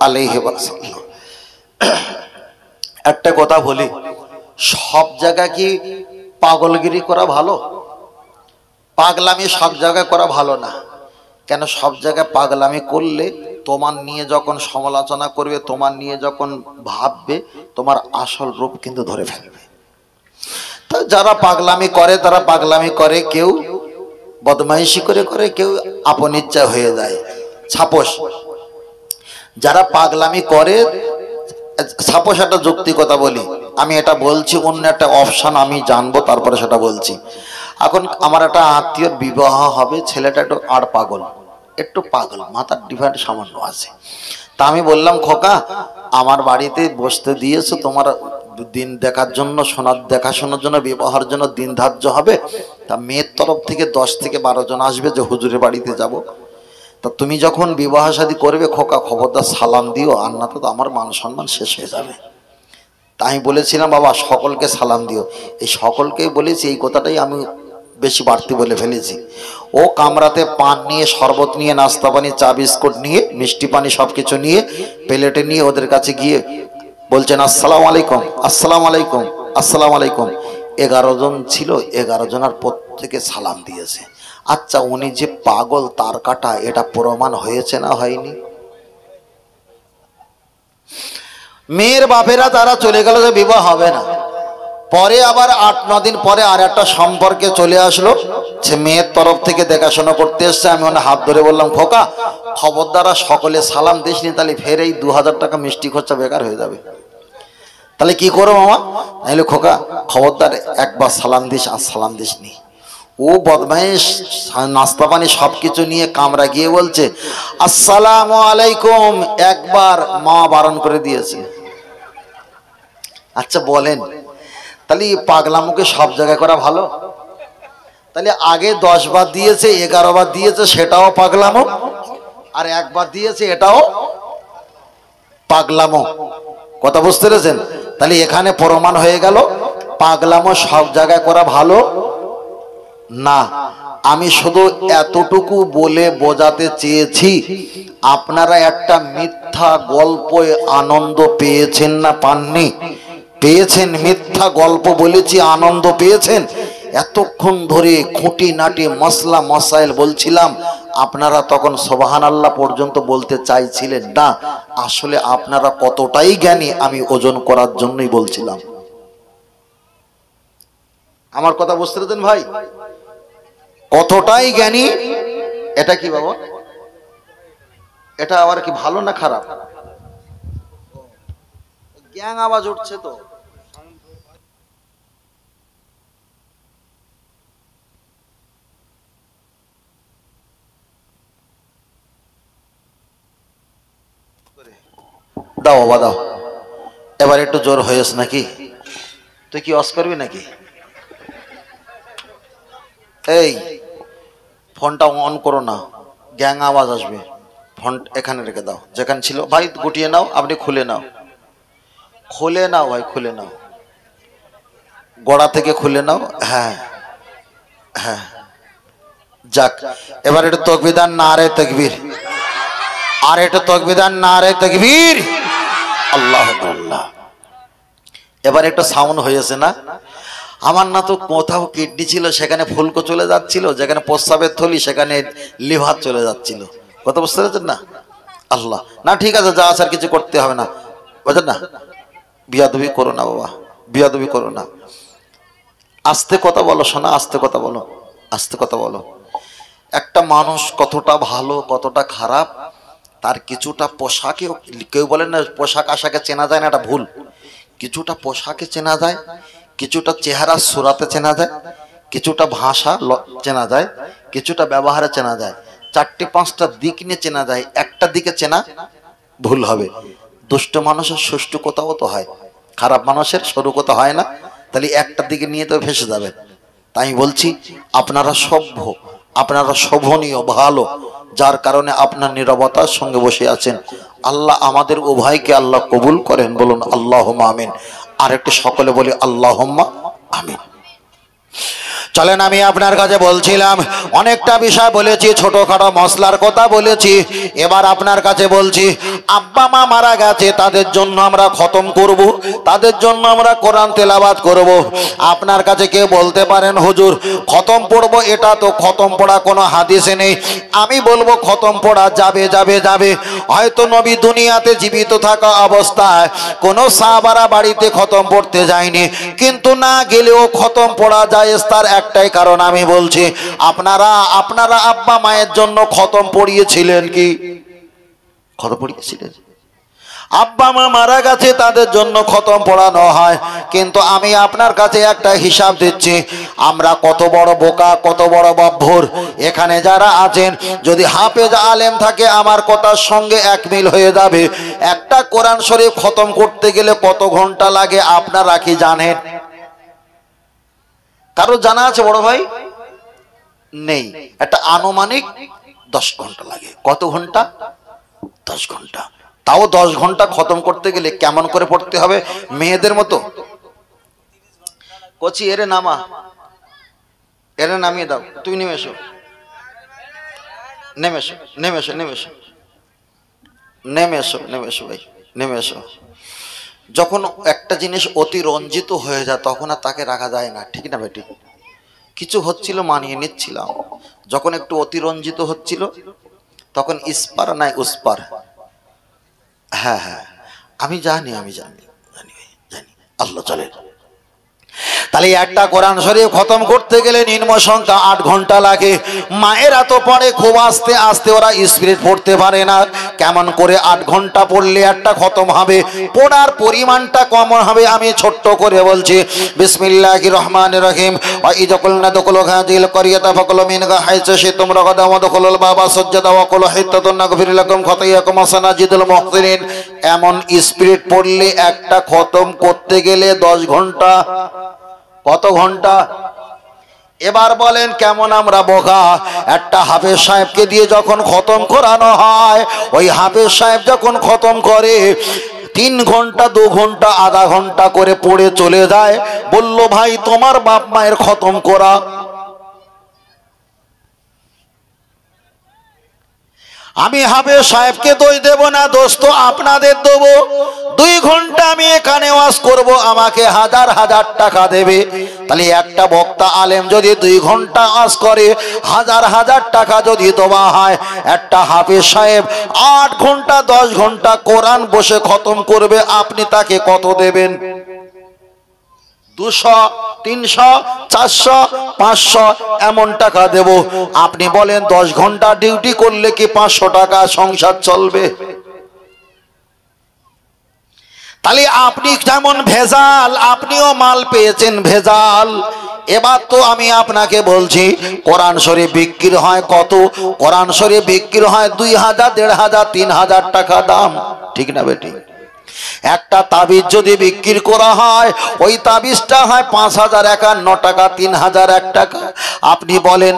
আলাইহি ওয়াসাল্লাম। একটা কথা বলি, সব জায়গা কি পাগলগিরি করা ভালো? পাগলামি সব জায়গায় করা ভালো না। কেন? সব জায়গায় পাগলামি করলে তোমার নিয়ে যখন সমালোচনা করবে, তোমার নিয়ে যখন ভাববে, তোমার আসল রূপ কিন্তু ধরে ফেলবে। যারা পাগলামি করে তারা পাগলামি করে, কেউ বদমাইশি করে করে, কেউ আপন ইচ্ছা হয়ে যায় ছাপোস। যারা পাগলামি করে, ছাপোস একটা যুক্তি কথা বলি, আমি এটা বলছি, অন্য একটা অপশন আমি জানবো তারপরে সেটা বলছি। এখন আমার একটা আত্মীয়র বিবাহ হবে, ছেলেটা একটু আর পাগল, একটু পাগল, মাথার ডিফারেন্ট সামান্য আছে। তা আমি বললাম, খোকা আমার বাড়িতে বসতে দিয়েছো, তোমার দিন দেখার জন্য, সোনার দেখাশোনার জন্য, বিবাহের জন্য দিন ধার্য হবে। তা মেয়ের তরফ থেকে 10 থেকে 12 জন আসবে যে হুজুরের বাড়িতে যাব। তা তুমি যখন বিবাহ শাদী করবে খোকা খবরদার সালাম দিও, আর না তো আমার মান সম্মান শেষ হয়ে যাবে। তাই আমি বলেছিলাম বাবা সকলকে সালাম দিও। এই সকলকেই বলেছি, এই কথাটাই আমি বেশি বাড়তি বলে ফেলেছি। ও কামরাতে পান নিয়ে, শরবত নিয়ে, নাস্তা পানি, চা বিস্কুট নিয়ে, মিষ্টি পানি সব কিছু নিয়ে প্লেটে নিয়ে ওদের কাছে গিয়ে বলছেন আসসালামু আলাইকুম, আসসালামু আলাইকুম, আসসালামু আলাইকুম। 11 জন ছিল, 11 জনের প্রত্যেকে সালাম দিয়েছে। আচ্ছা উনি যে পাগল তার কাটা, এটা প্রমাণ হয়েছে না হয়নি? মেয়ের বাপেরা তারা চলে গেল যে বিবাহ হবে না। পরে আবার 8-9 দিন পরে আর একটা সম্পর্কে চলে আসলো, সে মেয়ের তরফ থেকে দেখাশোনা করতে এসছে। আমি ওনার হাত ধরে বললাম, খোকা খবরদার সকলে সালাম দিসনি, তাহলে ফের এই 2000 টাকা মিষ্টি খরচা বেকার হয়ে যাবে। তাহলে কি করো মামা? তাহলে খোকা খবরদার একবার সালাম দিস, আর সালাম দিসনি। ও বদমাইশ নাস্তা পানি সবকিছু নিয়ে কামরা গিয়ে বলছে আসসালামু আলাইকুম, একবার মা বারণ করে দিয়েছে। আচ্ছা বলেন, তাহলে পাগলামুকে সব জায়গায় করা ভালো? তাহলে আগে 10 বার দিয়েছে, 11 বার দিয়েছে, সেটাও পাগলামো, আর একবার দিয়েছে এটাও পাগলামো। কথা বুঝতে পেরেছেন? তাহলে এখানে প্রমাণ হয়ে গেল পাগলামো সব জায়গায় করা ভালো না। আমি শুধু এতটুকু বলে বোঝাতে চেয়েছি, আপনারা একটা মিথ্যা গল্পে আনন্দ পেয়েছেন না পাননি? পেয়েছেন। মিথ্যা গল্প বলেছি, আনন্দ পেয়েছেন। এতক্ষণ ধরে খুঁটিনাটি মশলা মশাইল বলছিলাম, আপনারা তখন সুবহানাল্লাহ পর্যন্ত বলতে চাইছিলেন না। আসলে আপনারা কতটাই জ্ঞানী আমি ওজন করার জন্যই বলছিলাম। আমার কথা বুঝতে পেরেছেন ভাই? কতটাই জ্ঞানী। এটা কি বাবা? এটা আবার কি ভালো না খারাপ? গ্যাং আওয়াজ উঠছে তো। দাও বাবা দাও, এবার একটু জোর হয়েছে নাকি? তুই কি অস করবি নাকি? এই ফোনটা অন করো না, গ্যাং আওয়াজ আসবে। ফোন এখানে রেখে দাও, যেখানে ছিল। ভাই গুটিয়ে নাও, আপনি খুলে নাও, খুলে নাও ভাই, খুলে নাও, গোড়া থেকে খুলে নাও। হ্যাঁ হ্যাঁ, যাক। এবার একটু তাকবীর, নারে তাকবীর, আর একটু তাকবীর, নারে তাকবীর, আল্লাহু আল্লাহ। এবার একটু সাউন্ড হয়েছে না? আমার না তো কোথাও কিডনি ছিল, সেখানে ফুলকো চলে যাচ্ছিল, যেখানে প্রস্রাবের থলি সেখানে লিভার চলে যাচ্ছিল। কথা বুঝতে পারছেন না? আল্লাহ না, ঠিক আছে, যা আছে আর কিছু করতে হবে না, বুঝলেন না? বিয়াদবি করো না বাবা, বিয়াদবি করো না। আস্তে কথা বলো শোনা, আস্তে কথা বলো, আস্তে কথা বলো। একটা মানুষ কতটা ভালো কতটা খারাপ তার কিছুটা পোশাকে, কেউ বলেন না পোশাক আশাকে চেনা যায় না, এটা ভুল। কিছুটা পোশাকে চেনা যায়, কিছুটা চেহারা সুরাতে চেনা যায়, কিছুটা ভাষা চেনা যায়, কিছুটা ব্যবহারে চেনা যায়। 4-5টা দিক নিয়ে চেনা যায়। একটা দিকে চেনা ভুল হবে। দুষ্ট মানুষের সুষ্ঠু কথাও তো হয়, খারাপ মানুষের সরু কথা হয় না। তাহলে একটা দিকে নিয়ে তো ফেসে যাবে। তাই বলছি আপনারা সভ্য, আপনারা শোভনীয়, ভালো, যার কারণে আপনার নীরবতার সঙ্গে বসে আছেন। আল্লাহ আমাদের উভয়কে আল্লাহ কবুল করেন, বলুন আল্লাহুম্মা আমিন। আর একটু সকলে বলি আল্লাহুম্মা আমিন। চলেন আমি আপনার কাছে বলছিলাম অনেকটা বিষয় বলেছি, ছোটখাটো মশলার কথা বলেছি। এবার আপনার কাছে বলছি, আব্বা মা মারা গেছে, তাদের জন্য আমরা খতম করব, তাদের জন্য আমরা কোরআন তেলাওয়াত করব। আপনার কাছে কেউ বলতে পারেন হুজুর খতম পড়বো, এটা তো খতম পড়া কোনো হাদিসে নেই। আমি বলবো খতম পড়া যাবে যাবে যাবে। হয়তো নবী দুনিয়াতে জীবিত থাকা অবস্থায় কোনো সাহাবারা বাড়িতে খতম পড়তে যায়নি, কিন্তু না গেলেও খতম পড়া যায়। তার একটাই কারণ আমি বলছি, আপনারা আব্বা মায়ের জন্য খতম পড়িয়েছিলেন কি? খতম পড়িয়েছিলেন? আব্বা মা মারা গেছে, তাদের জন্য খতম পড়ানো হয়। কিন্তু আমি আপনার কাছে একটা হিসাব দিচ্ছি, আমরা কত বড় বোকা, কত বড় বব্বর। এখানে যারা আছেন যদি হাফেজ আলেম থাকে আমার কথার সঙ্গে এক মিল হয়ে যাবে। একটা কোরআন শরীফ খতম করতে গেলে কত ঘন্টা লাগে আপনারা কি জানেন? কারো জানা আছে বড় ভাই? নেই। একটা আনুমানিক 10 ঘন্টা লাগে। কত ঘন্টা? 10 ঘন্টা। তাও 10 ঘন্টা খতম করতে গেলে কেমন করে পড়তে হবে? মেয়েদের মতো কচি এরে নামা, এরে নামিয়ে দাও, তুই নেমে এসো, নেমে এসো, নেমে এসো, নেমে এসো, নেমে এসো, নেমে এসো ভাই, নেমে এসো। যখন একটা জিনিস অতি রঞ্জিত হয়ে যায় তখন আর তাকে রাখা যায় না, ঠিক না বেটি? কিছু হচ্ছিল মানিয়ে নিচ্ছিলাম, যখন একটু অতিরঞ্জিত হচ্ছিল তখন ইস্পার নাই উস্পার। হ্যাঁ হ্যাঁ আমি জানি, আমি জানি, জানি জানি, আল্লাহ চলে। তাহলে একটা কোরআন শরীফ খতম করতে গেলে নিম্ন সংখ্যা 8 ঘন্টা লাগে। মায়েরা তো পড়ে খুব আস্তে আস্তে, ওরা স্পিড পড়তে পারে না। কেমন করে 8 ঘন্টা পড়লে একটা খতম হবে? পড়ার পরিমাণটা কম হবে। আমি ছোট্ট করে বলছি, বিসমিল্লাহির রহমানির রহিম। ওয়া ইযাকুলনা দুকুলু হাযিল ক্বরিয়াতা ফাকুলু মিনহা হাইসু শি'তুম রাগাদা ওয়া দুকুলুল বাবা সাজ্জাদা ওয়া কুলু হিত্তাতুন নাগফির লাকুম খাতায়াকুম ওয়া সানাজিদুল মুহসিনিন। এমন স্পিড পড়লে একটা খতম করতে গেলে 10 ঘন্টা। কত ঘন্টা? এবার বলেন কেমন আমরা বোকা। একটা হাফেজ সাহেবকে দিয়ে যখন খতম করানো হয়, ওই হাফেজ সাহেব যখন খতম করে 3 ঘন্টা 2 ঘন্টা আধা ঘন্টা করে পড়ে চলে যায়। বলল ভাই তোমার বাপ মায়ের খতম করা। আমি হাফেজ সাহেবকে দোষ দেব না, দোষ তো আপনাদের দেবো। 2 ঘন্টা আমি এখানে ওয়াজ করব, আমাকে হাজার হাজার টাকা দেবে। তাহলে একটা বক্তা আলেম যদি 2 ঘন্টা ওয়াজ করে, হাজার হাজার টাকা যদি দেওয়া হয়, একটা হাফেজ সাহেব 8 ঘন্টা 10 ঘন্টা কোরআন বসে খতম করবে, আপনি তাকে কত দেবেন? 200, 300, 400, 500 এমন টাকা দেব। আপনি বলেন 10 ঘন্টা ডিউটি করলে কি 500 টাকা সংসার চলবে? তাহলে আপনি যেমন ভেজাল, আপনিও মাল পেয়েছেন ভেজাল। এবার তো আমি আপনাকে বলছি, কোরআন শরীফ বিক্রি হয় কত? কোরআন শরীফ বিক্রি হয় 2000, 1500, 3000 টাকা দাম, ঠিক না বেটি? একটা তাবিজ যদি বিক্রি করা হয়, ওই তাবিজটা হয় 5051 টাকা, 3001 টাকা। আপনি বলেন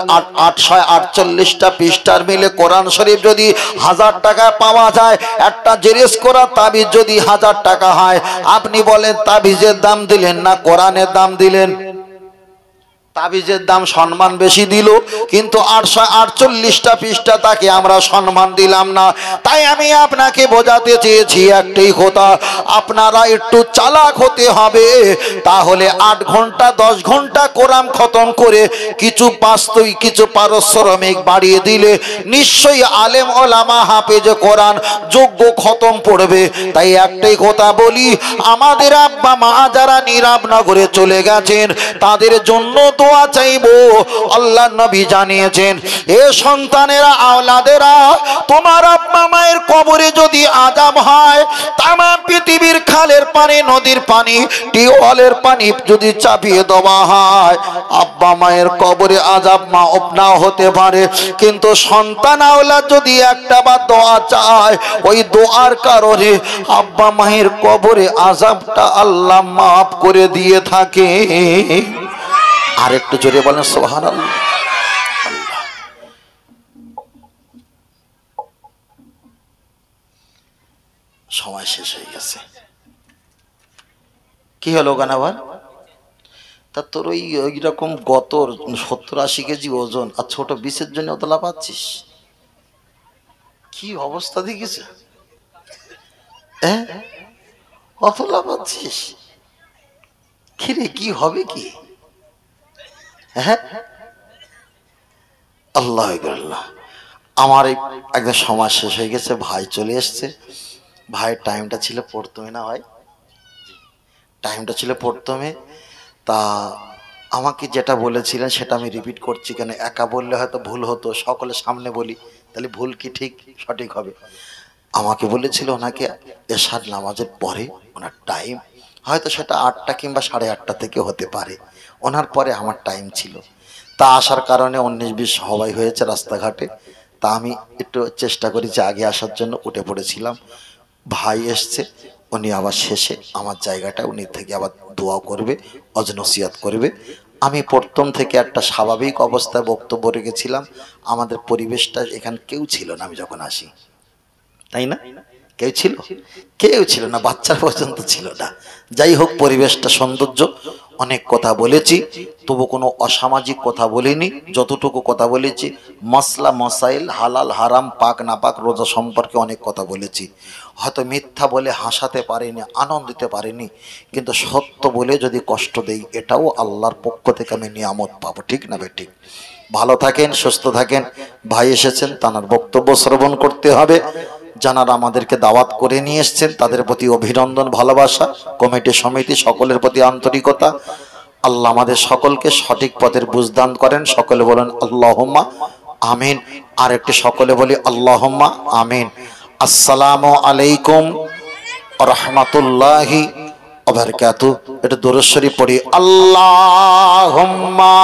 848টা পৃষ্ঠার মিলে কোরআন শরীফ যদি 1000 টাকা পাওয়া যায়, একটা জেরেস করা তাবিজ যদি 1000 টাকা হয়, আপনি বলেন তাবিজের দাম দিলেন না কোরআনের দাম দিলেন? তাবিজের দাম সম্মান বেশি দিল, কিন্তু 848টা পৃষ্ঠা তাকে আমরা সম্মান দিলাম না। তাই আমি আপনাকে বোঝাতে চেয়েছি একটাই কথা, আপনারা একটু চালাক হতে হবে। তাহলে 8 ঘন্টা 10 ঘন্টা কোরআন খতম করে কিছু বাস্তবিক কিছু পারিশ্রমিক বাড়িয়ে দিলে নিশ্চয়ই আলেম ওলামা হাফেজ কোরআন যোগ্য খতম পড়বে। তাই একটাই কথা বলি, আমাদের আব্বা মা যারা নীরবনগরে চলে গেছেন তাদের জন্য দোয়া চাইবো। আল্লাহর নবী জানিয়েছেন, এ সন্তানেরা, আওলাদেরা, তোমার আব্বা মায়ের কবরে যদি আযাব হয়, তাম পৃথিবীর খালের পানি, নদীর পানি, টিউবওয়েলের পানি যদি চাপিয়ে দেওয়া হয়, আব্বা মায়ের কবরে আযাব মাফ না হতে পারে। কিন্তু সন্তান আওলাদ যদি একটা বার দোয়া চায়, ওই দোয়ার কারণে আব্বা মায়ের কবরে আযাবটা আল্লাহ মাফ করে দিয়ে থাকে। আর একটু জোরে বলেন সুবহানাল্লাহ। সময় শেষ হয়ে গেছে। কি হলো গান আবার? তা তোর ওই রকম গত 70-80 কেজি ওজন আর ছোট বিষের জন্য অতলা পাচ্ছিস? কি অবস্থা দেখিস? হ্যাঁ, অতলা পাচ্ছিস? কিরে কি হবে কি? হ্যাঁ, আল্লাহ আল্লাহ। আমার একদম সময় শেষ হয়ে গেছে, ভাই চলে এসছে। ভাইয়ের টাইমটা ছিল প্রথমে, না হয় টাইমটা ছিল প্রথমে। তা আমাকে যেটা বলেছিলেন সেটা আমি রিপিট করছি, কেন একা বললে হয়তো ভুল হতো, সকলের সামনে বলি তাহলে ভুল কি ঠিক সঠিক হবে। আমাকে বলেছিল ওনাকে এশার নামাজের পরে ওনার টাইম, হয়তো সেটা 8টা কিংবা 8:30 থেকে হতে পারে, ওনার পরে আমার টাইম ছিল। তা আসার কারণে 19-20 সবাই হয়েছে রাস্তাঘাটে। তা আমি একটু চেষ্টা করেছি আগে আসার জন্য, উঠে পড়েছিলাম। ভাই এসছে, উনি আবার শেষে আমার জায়গাটা উনি থেকে আবার দোয়া করবে, অজনসিয়াত করবে। আমি প্রথম থেকে একটা স্বাভাবিক অবস্থায় বক্তব্য রেখেছিলাম। আমাদের পরিবেশটা এখানে কেউ ছিল না আমি যখন আসি, তাই না? কেউ ছিল? কেউ ছিল না, বাচ্চা পর্যন্ত ছিল না। যাই হোক, পরিবেশটা সৌন্দর্য। অনেক কথা বলেছি, তবু কোনো অসামাজিক কথা বলিনি। যতটুকু কথা বলেছি মাসলা মাসাইল, হালাল হারাম, পাক না পাক, রোজা সম্পর্কে অনেক কথা বলেছি। হয়তো মিথ্যা বলে হাসাতে পারিনি, আনন্দ দিতে পারিনি, কিন্তু সত্য বলে যদি কষ্ট দেই এটাও আল্লাহর পক্ষ থেকে আমি নিয়ামত পাবো, ঠিক না বেঠিক? ভালো থাকেন, সুস্থ থাকেন। ভাই এসেছেন, তার বক্তব্য শ্রবণ করতে হবে। যারা আমাদেরকে দাওয়াত করে নিয়ে এসেছেন তাদের প্রতি অভিনন্দন, ভালোবাসা। কমিটি সমিতি সকলের প্রতি আন্তরিকতা। আল্লাহ আমাদের সকলকে সঠিক পথের বুঝদান করেন। সকলে বলেন আল্লাহুম্মা আমিন। আর একটি সকলে বলি আল্লাহুম্মা আমিন। আসসালামু আলাইকুম ওয়া রাহমাতুল্লাহি ওয়া বারাকাতুহু। এটা দরুদ শরীফ পড়ি। আল্লাহুম্মা